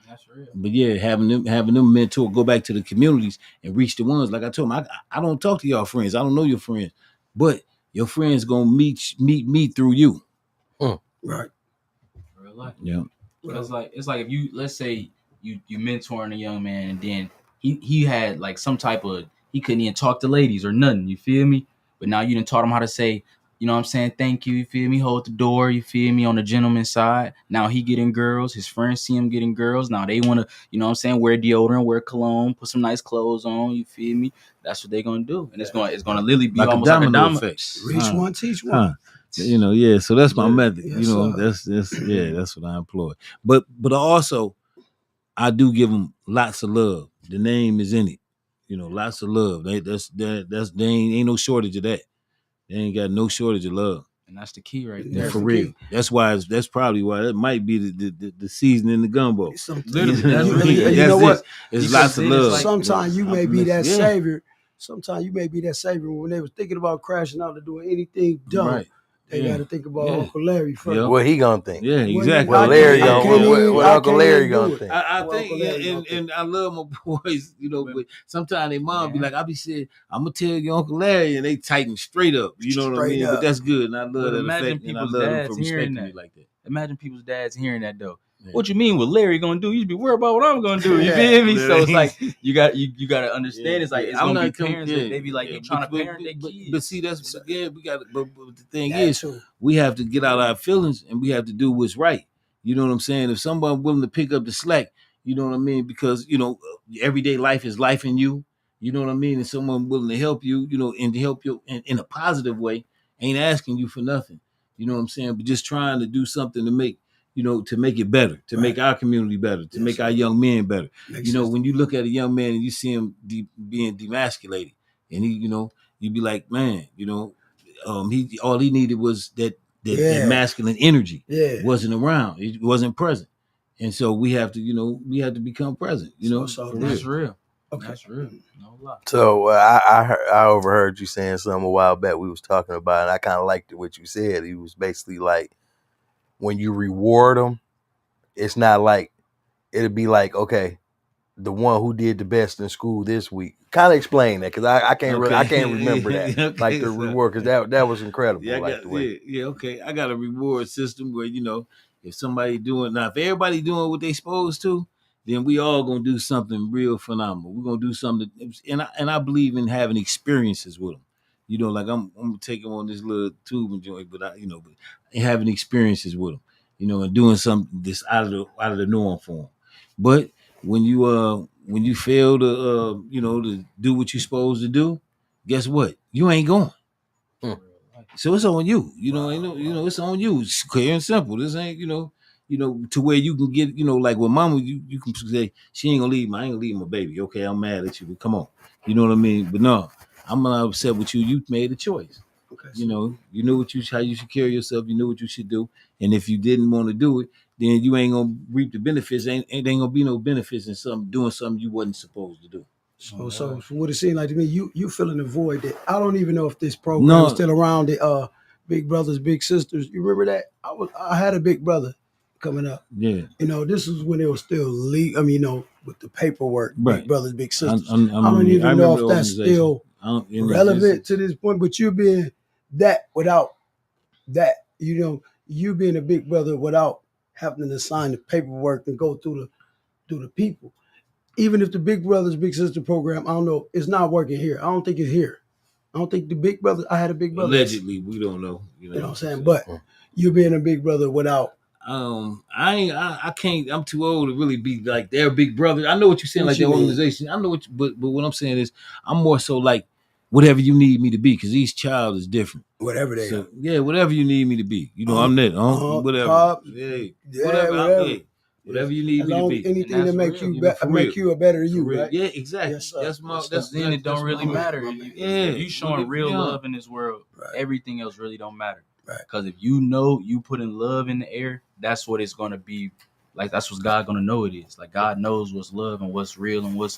That's real. But yeah, having them mentor, go back to the communities and reach the ones. Like I told them, I don't talk to y'all friends. I don't know your friends, but your friends gonna meet me through you. Right. Real life. Yeah. It's like if you, let's say you mentoring a young man, and then he had like some type of, he couldn't even talk to ladies or nothing. You feel me? But now you done taught him how to say, you know what I'm saying, thank you. You feel me? Hold the door. You feel me? On the gentleman's side. Now he getting girls. His friends see him getting girls. Now they want to, you know what I'm saying, wear deodorant, wear cologne, put some nice clothes on. You feel me? That's what they gonna do, and it's gonna literally be like almost a like a domino domino effect. Reach one, teach one. Yeah. So that's my method. Yes, that's what I employ. But also I do give them lots of love. The name is in it. Lots of love. They ain't no shortage of that. They ain't got no shortage of love. And that's the key right Yeah, there. For real. That's why. That's probably why that might be the season in the gumbo. Literally, that's really. You know what? It's lots of love. Sometimes you may be that savior. Sometimes you may be that savior when they was thinking about crashing out or doing anything dumb. Right. They got to think about Uncle Larry first. Yeah. What he gonna think? Yeah, exactly. What Larry gonna? What Uncle Larry gonna think? I think, and I love my boys, but sometimes their mom be like, I be saying, I'm gonna tell you Uncle Larry, and they tighten straight up. You know what I mean? But that's good, and I love that effect, and I love them for respecting me like that. Imagine people's dads hearing that though. Yeah. What you mean? What Larry gonna do? You be worried about what I'm gonna do. You feel me? So it's like you got to understand. It's like it's gonna be parents that they be like they trying to parent their kids. But see, that's again we got. But the thing is, we have to get out our feelings and we have to do what's right. You know what I'm saying? If someone willing to pick up the slack, you know what I mean? Because everyday life is life in you. You know what I mean? And someone willing to help you, and to help you in a positive way, ain't asking you for nothing. You know what I'm saying? But just trying to do something to make. To make it better, to make our community better, to make our young men better. When you look at a young man and you see him being demasculated, and you be like, man, he all he needed was that masculine energy wasn't around, it wasn't present, and so we have to become present. So that's real. Okay. That's real. No lie. So I overheard you saying something a while back. We was talking about, and I kind of liked what you said. He was basically like, when you reward them, it's not like, it'll be like, okay, the one who did the best in school this week. Kind of explain that, because I can't I can't remember that. Okay, like the reward, because that was incredible. Yeah, okay. I got a reward system where if somebody if everybody doing what they supposed to, then we all gonna do something real phenomenal. We're gonna do something, and I believe in having experiences with them. Like I'm gonna take them on this little tube and joint, but having experiences with them, and doing something that's out of the norm for them. But when you fail to to do what you're supposed to do, guess what? You ain't going. So it's on you. It's on you. It's clear and simple. This ain't to where you can get like with mama, you can say she ain't gonna leave me. I ain't gonna leave my baby. Okay, I'm mad at you, but come on. You know what I mean? But no, I'm not upset with you. You made a choice. Okay, you knew how you should carry yourself. You knew what you should do, and if you didn't want to do it, then you ain't gonna reap the benefits. Ain't gonna be no benefits in doing something you wasn't supposed to do. So what it seemed like to me, you filling the void that I don't even know if this program is still around. The Big Brothers, Big Sisters. You remember that? I had a big brother coming up. Yeah. This is when it was still legal. I mean, with the paperwork, right. Big Brothers, Big Sisters. I don't even know if that's still relevant to this point, but you being that without that, you being a big brother without having to sign the paperwork and go through the people. Even if the Big Brothers Big Sister program, I don't know, it's not working here. I don't think it's here. I don't think the big brother. I had a big brother. Allegedly, we don't know. You know what I'm saying? But you being a big brother without. I can't. I'm too old to really be like their big brother. I know what you're saying, like their organization. I know what, but what I'm saying is, I'm more so like whatever you need me to be, because each child is different. Whatever they are. Yeah, whatever you need me to be. I'm that. Whatever. Pop, whatever. Whatever you need me to be. Anything to make you a better you, right? Yeah, exactly. Yes, that's then it don't really matter. If you showing real love in this world, everything else really don't matter. Because if you know you putting love in the air, that's what it's gonna be. Like that's what God gonna know it is. Like God knows what's love and what's real and what's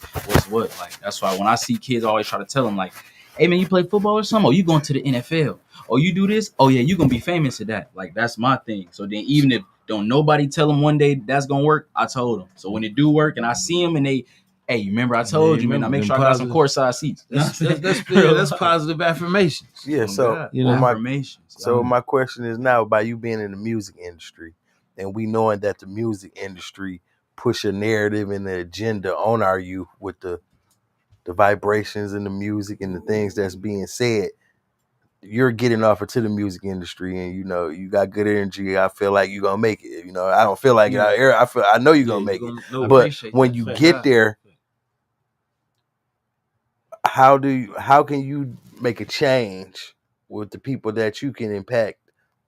what. Like that's why when I see kids, I always try to tell them like, "Hey man, you play football or something? Or you going to the NFL? Or you do this? Oh yeah, you gonna be famous at that." Like that's my thing. So then even if don't nobody tell them one day that's gonna work, I told them. So when it do work and I see them and they, hey, you remember I told you, man, I make sure I got some courtside seats. That's positive affirmations. Yeah, so affirmations. So my question is now, by you being in the music industry, and we knowing that the music industry push a narrative and the agenda on our youth with the vibrations and the music and the things that's being said, you're getting off into the music industry and you got good energy. I feel like you're gonna make it. I don't feel like it out here. I know you're gonna make it. But when you get there, how can you make a change with the people that you can impact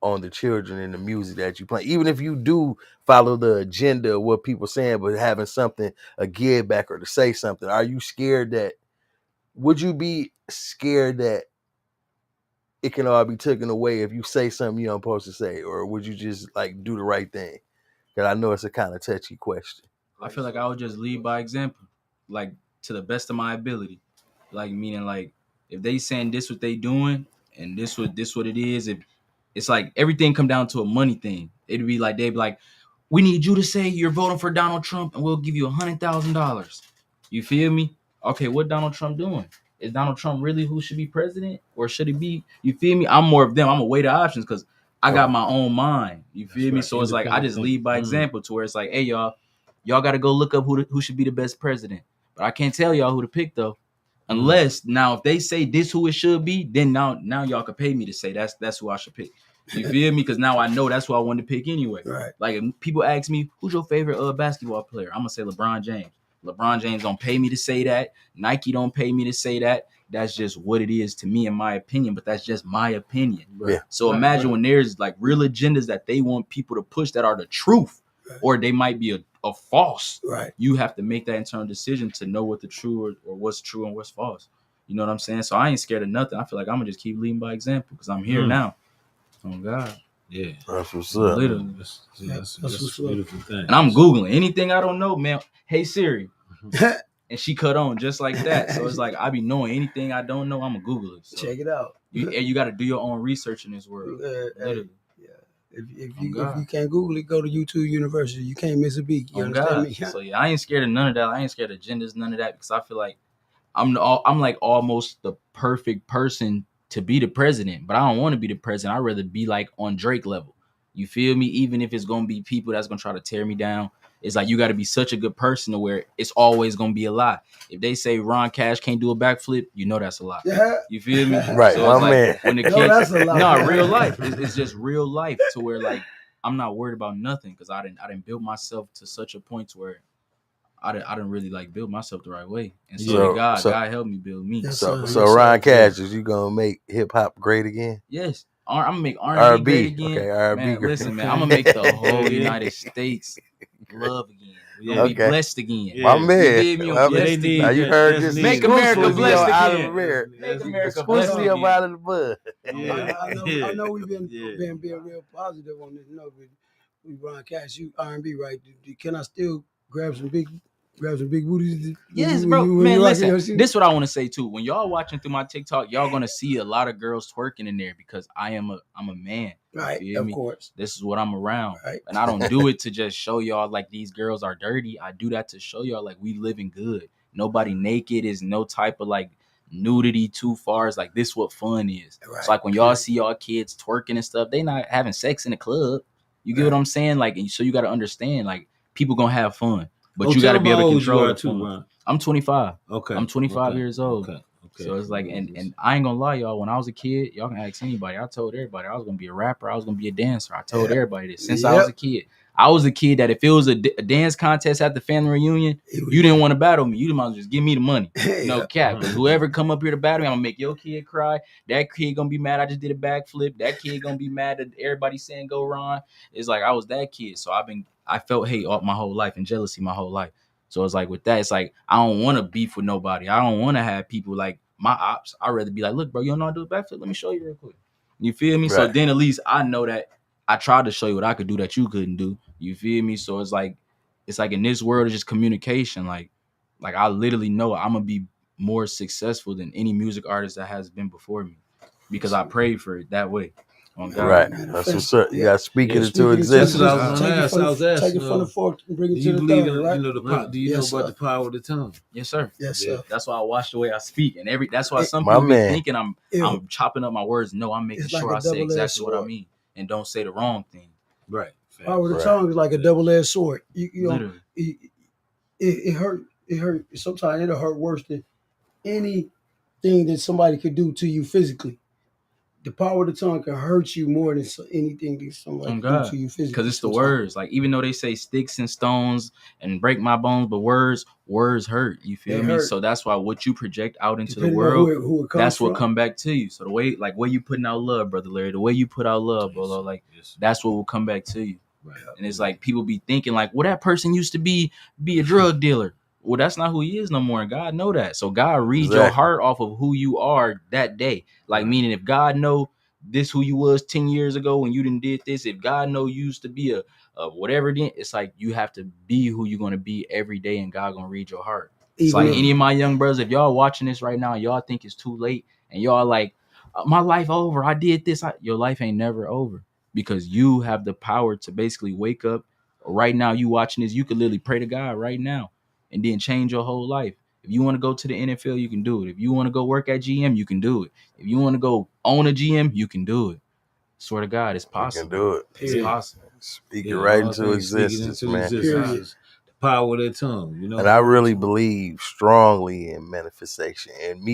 on the children and the music that you play? Even if you do follow the agenda of what people saying, but having something, a give back or to say something, are you scared that? Would you be scared that it can all be taken away if you say something you don't supposed to say, or would you just like do the right thing? Because I know it's a kind of touchy question. I feel like I would just lead by example, like to the best of my ability. Like meaning like if they saying this what they doing and this what it is, if it's like everything come down to a money thing. It'd be like they'd be like, we need you to say you're voting for Donald Trump and we'll give you $100,000. You feel me? Okay, what Donald Trump doing? Is Donald Trump really who should be president, or should it be? You feel me? I'm more of them. I'm gonna weigh the options because I got my own mind. You feel me? So it's like I just lead by example to where it's like, hey y'all got to go look up who should be the best president. But I can't tell y'all who to pick though, unless now if they say this who it should be, then now y'all can pay me to say that's who I should pick. You feel me? Because now I know that's who I wanted to pick anyway. Right. Like if people ask me who's your favorite basketball player, I'm gonna say LeBron James. LeBron James don't pay me to say that. Nike don't pay me to say that. That's just what it is to me, in my opinion. But that's just my opinion. Yeah. So imagine when there's like real agendas that they want people to push that are the truth, or they might be a false. Right. You have to make that internal decision to know what the true or what's true and what's false. You know what I'm saying? So I ain't scared of nothing. I feel like I'm gonna just keep leading by example because I'm here now. Oh God. Yeah. That's what's up. Literally. That's a beautiful thing. And I'm Googling anything I don't know, man. Hey Siri. And she cut on just like that. So it's like I be knowing anything I don't know, I'm gonna Google it. So check it out. You got to do your own research in this world. Literally. If you can't Google it, go to YouTube University. You can't miss a beat. You understand me? So yeah, I ain't scared of none of that. I ain't scared of agendas, none of that, because I feel like I'm like almost the perfect person to be the president, but I don't want to be the president. I'd rather be like on Drake level. You feel me? Even if it's gonna be people that's gonna try to tear me down, it's like you got to be such a good person to where it's always gonna be a lie. If they say Ron Cash can't do a backflip, you know that's a lie. Yeah. You feel me? Right, So my man. When the kids, that's a lie. No, real life. It's just real life to where like I'm not worried about nothing because I didn't build myself to such a point to where I didn't really like build myself the right way. And so God helped me build me. So Ron Cash, is you gonna make hip hop great again? Yes. I'm gonna make R&B great again. Okay, R&B man, great. listen, man, I'm gonna make the whole United States love again. Be blessed again. My man. You now you heard this. Make America blessed again. Make America blessed again. Out of the bud. I know we've been being real positive on this. We Ron Cash, you R&B, right? Can I still grab some big booties? Yes, bro. Man, listen. This is what I want to say too. When y'all watching through my TikTok, y'all gonna see a lot of girls twerking in there because I'm a man. Right, of course. This is what I'm around. Right. And I don't do it to just show y'all like these girls are dirty. I do that to show y'all like we living good. Nobody naked is no type of like nudity too far. It's like this what fun is. Right. It's like when y'all see y'all kids twerking and stuff, they not having sex in the club. You get what I'm saying? Like, so you got to understand, like, people gonna have fun, but you got to be able to control the fun. Ron. I'm 25. Okay. I'm 25 years old. Okay. So it's like, and I ain't gonna lie, y'all. When I was a kid, y'all can ask anybody. I told everybody I was gonna be a rapper. I was gonna be a dancer. I told everybody this since I was a kid. I was a kid that if it was a dance contest at the family reunion, you didn't want to battle me. You might just give me the money. No cap. Because whoever come up here to battle me, I'm gonna make your kid cry. That kid gonna be mad I just did a backflip. That kid gonna be mad that everybody saying go Ron. It's like I was that kid. So I felt hate all my whole life and jealousy my whole life. So it's like with that, it's like I don't want to beef with nobody. I don't want to have people like my ops. I'd rather be like, look, bro, you don't know how to do a backflip? Let me show you real quick. You feel me? Right. So then at least I know that I tried to show you what I could do that you couldn't do. You feel me? So it's like in this world, it's just communication. Like I literally know I'm gonna be more successful than any music artist that has been before me because I prayed for it that way. On God. Right. That's what's up. You got to speak it into existence. Take it from the fork and bring it to the tongue, right? Do you know about the power of the tongue? Yes, sir. Yes, sir. That's why I watch the way I speak, and that's why some people be thinking I'm chopping up my words. No, I'm making sure I say exactly what I mean and don't say the wrong thing. Right. Power of the tongue is like a double-edged sword. You know, it hurt. It hurt. Sometimes it'll hurt worse than anything that somebody could do to you physically. The power of the tongue can hurt you more than anything that somebody can do to you physically. Because it's the words. Like, even though they say sticks and stones and break my bones, but words hurt. You feel me? So that's why what you project out into the world, that's what come back to you. So the way, like, where you putting out love, Brother Larry, the way you put out love, bro, like, that's what will come back to you. Right. And it's like people be thinking like, well, that person used to be a drug dealer. Well, that's not who he is no more. And God know that. So God reads your heart off of who you are that day. Like, meaning if God know this who you was 10 years ago when you didn't did this, if God know you used to be a whatever, then it's like you have to be who you're going to be every day and God going to read your heart. It's like any of my young brothers, if y'all watching this right now, y'all think it's too late and y'all like, my life over. I did this. Your life ain't never over because you have the power to basically wake up. Right now, you watching this, you could literally pray to God right now and then change your whole life. If you want to go to the NFL, you can do it. If you want to go work at GM, you can do it. If you want to go own a GM, you can do it. Swear to God, it's possible. You can do it. It's possible. Speak it right into existence, man. The power of their tongue, you know. And I really believe strongly in manifestation. And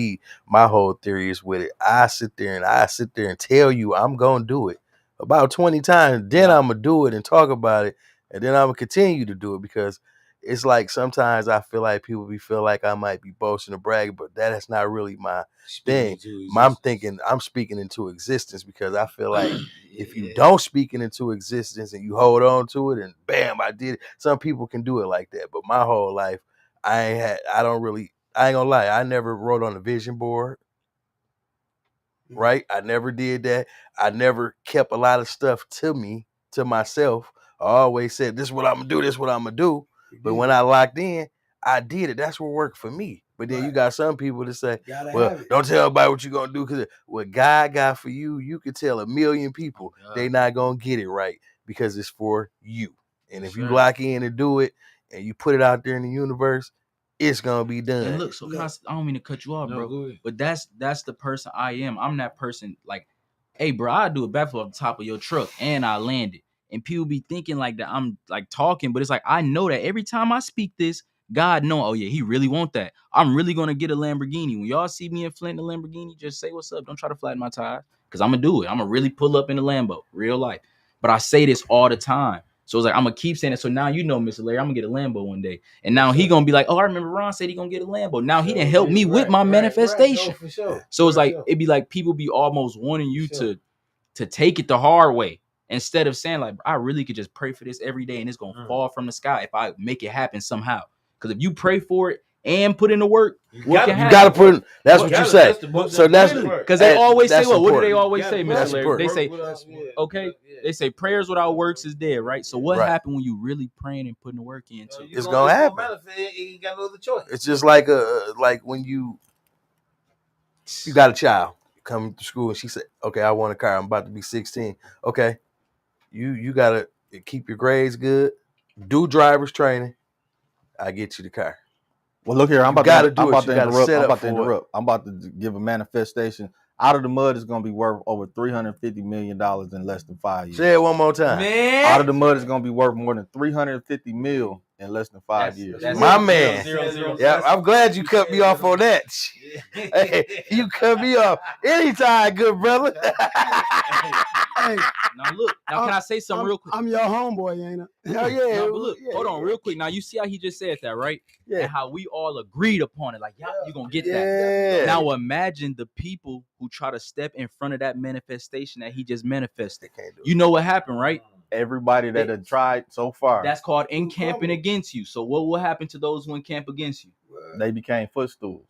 my whole theory is with it. I sit there and tell you I'm gonna do it about 20 times. Then I'm gonna do it and talk about it, and then I'm gonna continue to do it because it's like sometimes I feel like people feel like I might be boasting or bragging, but that is not really my thing. I'm speaking into existence because I feel like if you don't speak it into existence and you hold on to it and bam, I did it. Some people can do it like that, but my whole life, I ain't gonna lie, I never wrote on a vision board. Right? I never did that. I never kept a lot of stuff to myself. I always said, this is what I'm gonna do, this is what I'm gonna do. But when I locked in, I did it. That's what worked for me. But then you got some people that say, well, don't tell everybody what you're going to do because what God got for you, you could tell a million people they not going to get it right because it's for you. And if you lock in and do it and you put it out there in the universe, it's going to be done. And look, so I don't mean to cut you off, bro. But that's the person I am. I'm that person like, hey, bro, I do a backflip off the top of your truck and I landed. And people be thinking like that I'm like talking, but it's like I know that every time I speak this, God know, oh yeah, he really want that. I'm really gonna get a Lamborghini. When y'all see me in Flint in a Lamborghini, just say what's up. Don't try to flatten my tires. Cause I'm gonna do it. I'm gonna really pull up in the Lambo, real life. But I say this all the time. So it's like I'm gonna keep saying it. So now you know, Mr. Larry, I'm gonna get a Lambo one day. And now he gonna be like, oh, I remember Ron said he gonna get a Lambo. Now he didn't help me with my manifestation. No, for sure. So it's like it'd be like people be almost wanting you to take it the hard way instead of saying like, I really could just pray for this every day and it's gonna fall from the sky if I make it happen somehow. Because if you pray for it and put in the work, what can happen? You gotta put in, that's what you say. So that's because they always say what? What do they always say, Mr. Larry? Important. They say, okay, they say prayers without works is dead, right? So what happened when you really praying and putting the work into it? It's gonna happen. You got no other choice. It's just like when you got a child come to school and she said, okay, I want a car. I'm about to be 16. Okay. You gotta keep your grades good, do driver's training. I get you the car. Well, look here. I'm about gotta to do it. You gotta interrupt. set I'm up about to for it. interrupt. I'm about to give a manifestation. Out of the Mud is going to be worth over $350 million in less than 5 years. Say it one more time. Man, Out of the Mud is going to be worth more than $350 million in less than 5 years. That's My man. zero. Yeah, I'm glad you cut me off on that. Hey, you cut me off anytime, good brother. Hey, Now look. Now can I say something real quick? I'm your homeboy, ain't I? Oh yeah. No, but look, hold on real quick. Now you see how he just said that, right? Yeah. And how we all agreed upon it. Like, yeah, you gonna get that. Yeah. Now imagine the people who try to step in front of that manifestation that he just manifested. You know what happened, right? Everybody that had tried so far, That's called encamping against you. So what will happen to those who encamp against you? they became footstools.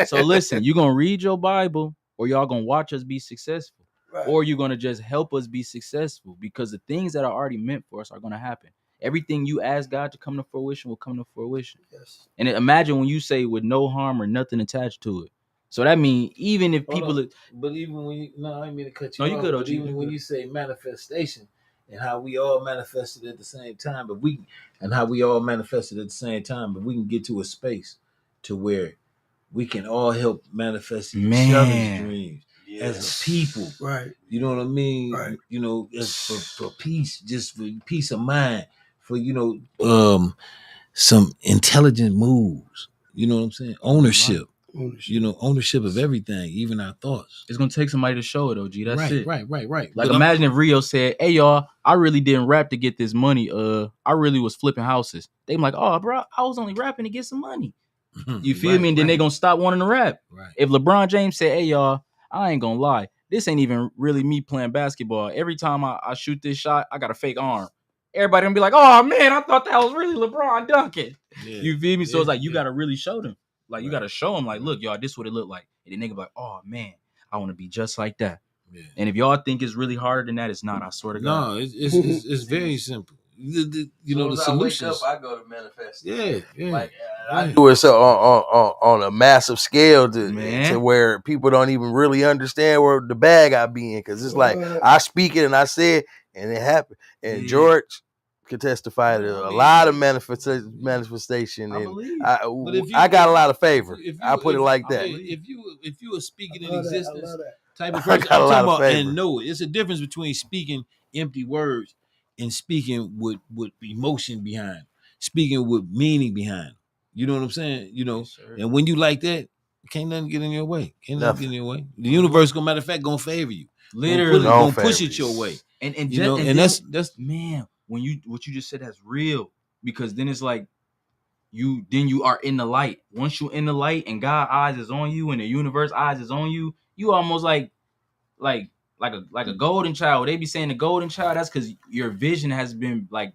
So listen, you're gonna read your Bible, or y'all gonna watch us be successful, or you're gonna just help us be successful, because the things that are already meant for us are gonna happen. Everything you ask God to come to fruition will come to fruition. Yes. And imagine when you say with no harm or nothing attached to it. So that means even if people, but even when you, no, I didn't mean to cut you No, you off. good, But OG, even you when good. you say manifestation and how we all manifested at the same time, but we can get to a space to where we can all help manifest each other's dreams as a people. Right. You know what I mean? Right. You know, as for peace, just for peace of mind, for some intelligent moves. You know what I'm saying? Ownership. You know, ownership of everything, even our thoughts. it's gonna take somebody to show it, OG. That's right, it. Right. Like But imagine if Rio said, "Hey y'all, I really didn't rap to get this money. I really was flipping houses." They be like, "Oh, bro, I was only rapping to get some money." You feel me? And then they gonna stop wanting to rap. Right. If LeBron James said, "Hey y'all, I ain't gonna lie, this ain't even really me playing basketball. Every time I shoot this shot, I got a fake arm." Everybody gonna be like, "Oh man, I thought that was really LeBron dunking." Yeah. You feel me? So it's like you gotta really show them. Like Right. you gotta show them, like, look, y'all, this is what it looked like. And then they gonna be like, "Oh man, I want to be just like that." Yeah. And if y'all think it's really harder than that, it's not. I swear to God. No, it's very simple. The solutions. I go to manifest. Yeah. Like I do it so on a massive scale Man. to where people don't even really understand where the bag I be in, because it's like I speak it and I say it and it happened. And George could testify to a lot of manifestation, and I got a lot of favor. I put it like that. If you are speaking in I existence love that. type of I person, got a I'm lot talking of about, favor. and know it. It's a difference between speaking empty words and speaking with emotion behind, speaking with meaning behind. You know what I'm saying? You know, Yes, sir. and when you like that, can't nothing get in your way. Can't nothing Nothing. get in your way. The universe, matter of fact, gonna favor you. Literally. Gonna push it your way. And You know, and that's man, when what you just said, that's real, because then it's like you are in the light. Once you in the light and God eyes is on you and the universe eyes is on you, you almost like a golden child. They be saying the golden child. That's because your vision has been like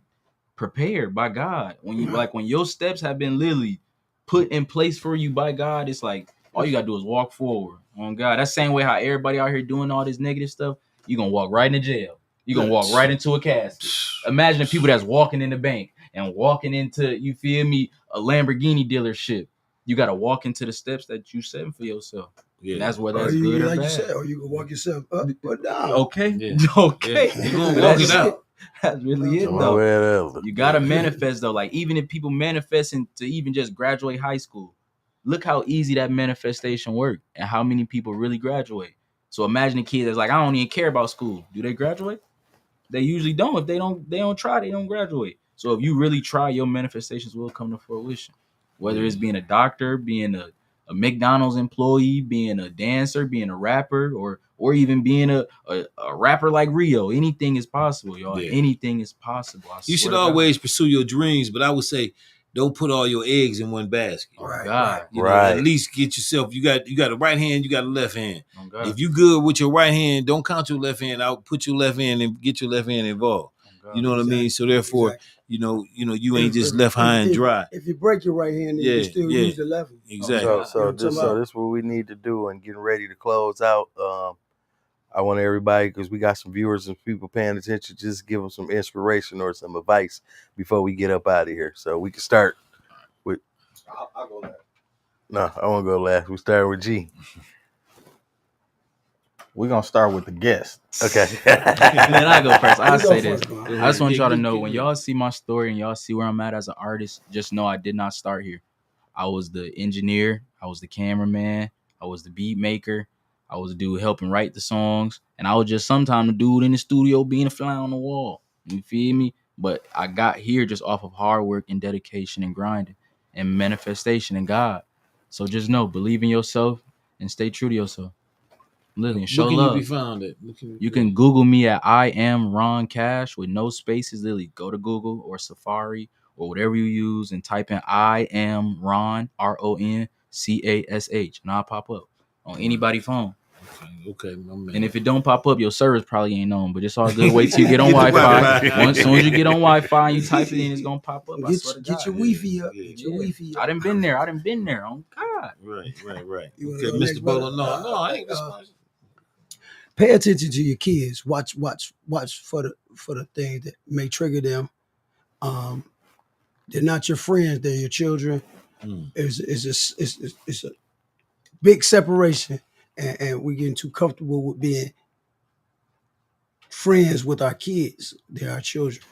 prepared by God. When you when your steps have been literally put in place for you by God, it's like all you gotta do is walk forward on God. That same way how everybody out here doing all this negative stuff, you gonna walk right into jail. You gonna walk right into a casket. Imagine the people that's walking in the bank and walking into, you feel me, a Lamborghini dealership. You gotta walk into the steps that you setting for yourself. Yeah. And that's whether that's good or like bad. you said, or you can walk yourself up or down. Okay. Yeah. Okay. Yeah. You're gonna walk it out. That's really it, though. You gotta manifest, though. Like, even if people manifesting to even just graduate high school, look how easy that manifestation worked and how many people really graduate. So imagine a kid that's like, I don't even care about school. Do they graduate? They usually don't. If they don't try, they don't graduate. So if you really try, your manifestations will come to fruition. Whether it's being a doctor, being a McDonald's employee, being a dancer, being a rapper, or even being a rapper like Rio. Anything is possible, y'all. Yeah. Anything is possible. You should always pursue your dreams, but I would say don't put all your eggs in one basket. Oh, God. You know, at least get yourself. You got a right hand, you got a left hand. Oh, if you good with your right hand, don't count your left hand out. Put your left hand and get your left hand involved. Oh, you know what I mean? So therefore, you know, you ain't just left high and dry. If you break your right hand, then you still use the left. Exactly. So this is what we need to do, and getting ready to close out. I want everybody, because we got some viewers and people paying attention, just give them some inspiration or some advice before we get up out of here. So we can start with. I'll go last. No, I won't go last. We start with G. we're gonna start with the guest. Okay. Man, I go first. I say this. first, bro. I just want y'all to know when y'all see my story and y'all see where I'm at as an artist, just know I did not start here. I was the engineer, I was the cameraman, I was the beat maker, I was the dude helping write the songs, and I was just sometimes the dude in the studio being a fly on the wall. You feel me? But I got here just off of hard work and dedication and grinding and manifestation and God. So just know, believe in yourself and stay true to yourself. Literally, and show Where can love. you be found at? You can Google me at I am Ron Cash with no spaces. Literally, go to Google or Safari or whatever you use and type in I am Ron RONCASH, and I'll pop up on anybody's phone. Okay, my man. And if it don't pop up, your service probably ain't on. But it's all good. Wait till you get on Wi-Fi. As soon as you get on Wi-Fi and you type it in, it's gonna pop up. Get your Wi-Fi up. Get your Wi-Fi up. I done been there. Oh God. Right. You Okay, wanna go Mr. next, Bolo. brother? No, I ain't responsible. Pay attention to your kids. Watch for the things that may trigger them. They're not your friends. They're your children. It's a big separation, and we're getting too comfortable with being friends with our kids. They're our children,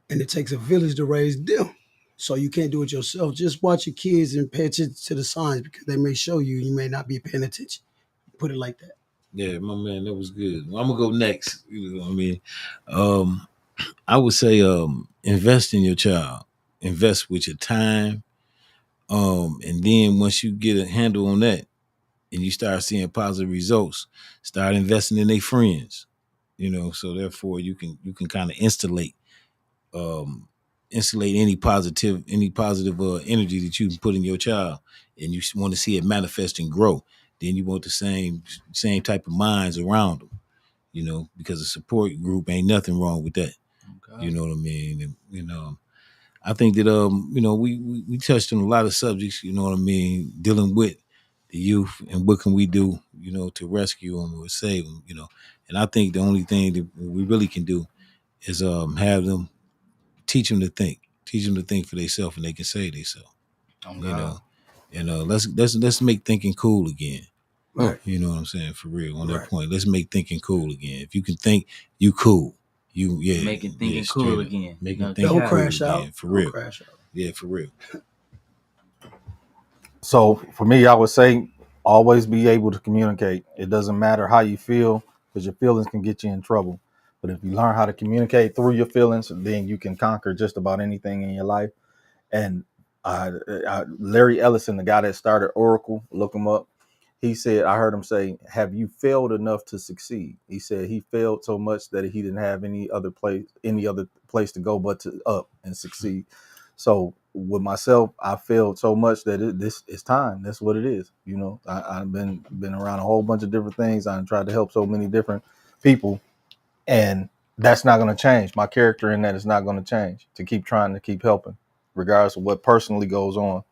and it takes a village to raise them. So you can't do it yourself. Just watch your kids and pay attention to the signs because they may show you. You may not be paying attention. Put it like that. Yeah, my man, that was good. Well, I'm gonna go next. You know what I mean? I would say invest in your child. Invest with your time. And then once you get a handle on that and you start seeing positive results, start investing in their friends. You know, so therefore you can kind of insulate any positive energy that you can put in your child, and you want to see it manifest and grow. Then you want the same type of minds around them. You know, because a support group ain't nothing wrong with that. Okay. You know what I mean? And, you know, I think that we touched on a lot of subjects. You know what I mean, dealing with the youth and what can we do, you know, to rescue them or save them. You know, and I think the only thing that we really can do is have them teach them to think for themselves, and they can save themselves. Oh, You know, and let's make thinking cool again. Right. You know what I'm saying? For real, on that Right. point, let's make thinking cool again. If you can think, you cool. Making thinking cool again. Making No, thinking Don't cool crash again. out. For Don't real. crash out. Yeah, for real. So for me, I would say always be able to communicate. It doesn't matter how you feel because your feelings can get you in trouble. But if you learn how to communicate through your feelings, then you can conquer just about anything in your life. And Larry Ellison, the guy that started Oracle, look him up. He said, I heard him say, "Have you failed enough to succeed?" He said he failed so much that he didn't have any other place to go but to up and succeed. So with myself, I failed so much that this is time. That's what it is. You know, I've been around a whole bunch of different things. I've tried to help so many different people, and that's not going to change. My character in that is not going to change. To keep trying to keep helping, regardless of what personally goes on.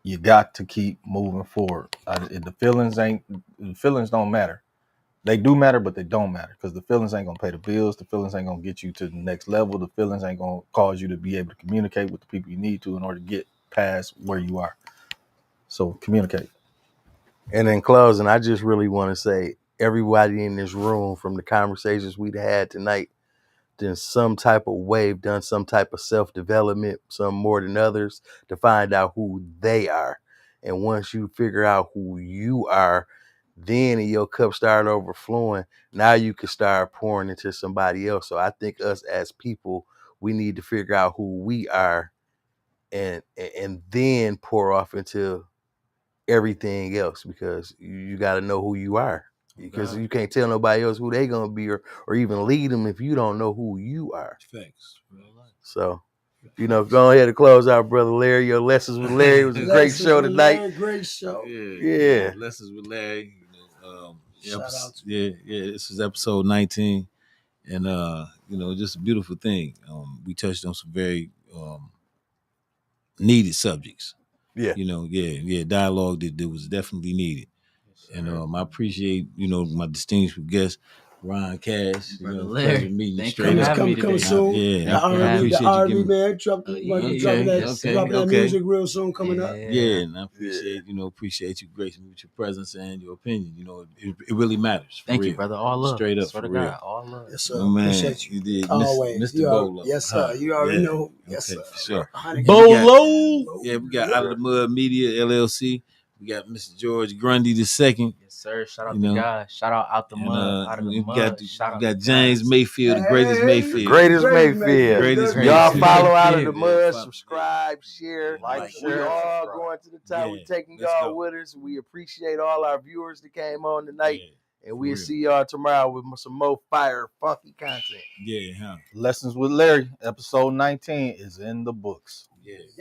You got to keep moving forward. The feelings don't matter. They do matter, but they don't matter because the feelings ain't gonna pay the bills. The feelings ain't gonna get you to the next level. The feelings ain't gonna cause you to be able to communicate with the people you need to in order to get past where you are. So communicate. And in closing, I just really want to say everybody in this room, from the conversations we've had tonight, in some type of way done some type of self-development, some more than others, to find out who they are. And once you figure out who you are, then your cup start overflowing. Now you can start pouring into somebody else. So I think us as people, we need to figure out who we are and then pour off into everything else, because you got to know who you are, because you can't tell nobody else who they gonna be or even lead them if you don't know who you are. Facts. So, go ahead and close out, brother Larry. Your Lessons with Larry was a great show tonight. Larry, great show. Yeah. Lessons with Larry. Shout out to This is episode 19, and just a beautiful thing. We touched on some very needed subjects. Yeah. Dialogue that was definitely needed. Yes, and I appreciate, my distinguished guest, Ron Cash. Brother Larry, meeting you thank straight you up. for having me Coming today. soon. Yeah, The I R&B, appreciate the you R&B giving. man, Yeah, dropping that, yes, dropping that music real soon coming up. Yeah, and I appreciate you gracing me with your presence and your opinion. You know, it really matters. For Thank real. you, brother. All love. Straight up, Swear for to real. God, all love. Yes, sir. Oh, man, Appreciate you. you did, Always. Mr. Bolo. Yes, sir. You already know. Yes, Okay, sir. for sure. Bolo. Yeah, we got Out of the Mud Media LLC. We got Mr. George Grundy II. Yes, sir. Shout out to God. Shout out the And, mud. Out of the we mud. Shout out got to James God. Mayfield, the greatest Hey, Mayfield. The greatest Mayfield. Greatest Y'all Mayfield. follow Out of Yeah, the Mud, follow, subscribe, share. Like, We share, all subscribe. going to the top. Yeah, We taking let's y'all go. with us. We appreciate all our viewers that came on tonight. Yeah, And for we'll real. see y'all tomorrow with some more fire, funky content. Yeah, huh? Lessons with Larry, episode 19 is in the books. Yeah.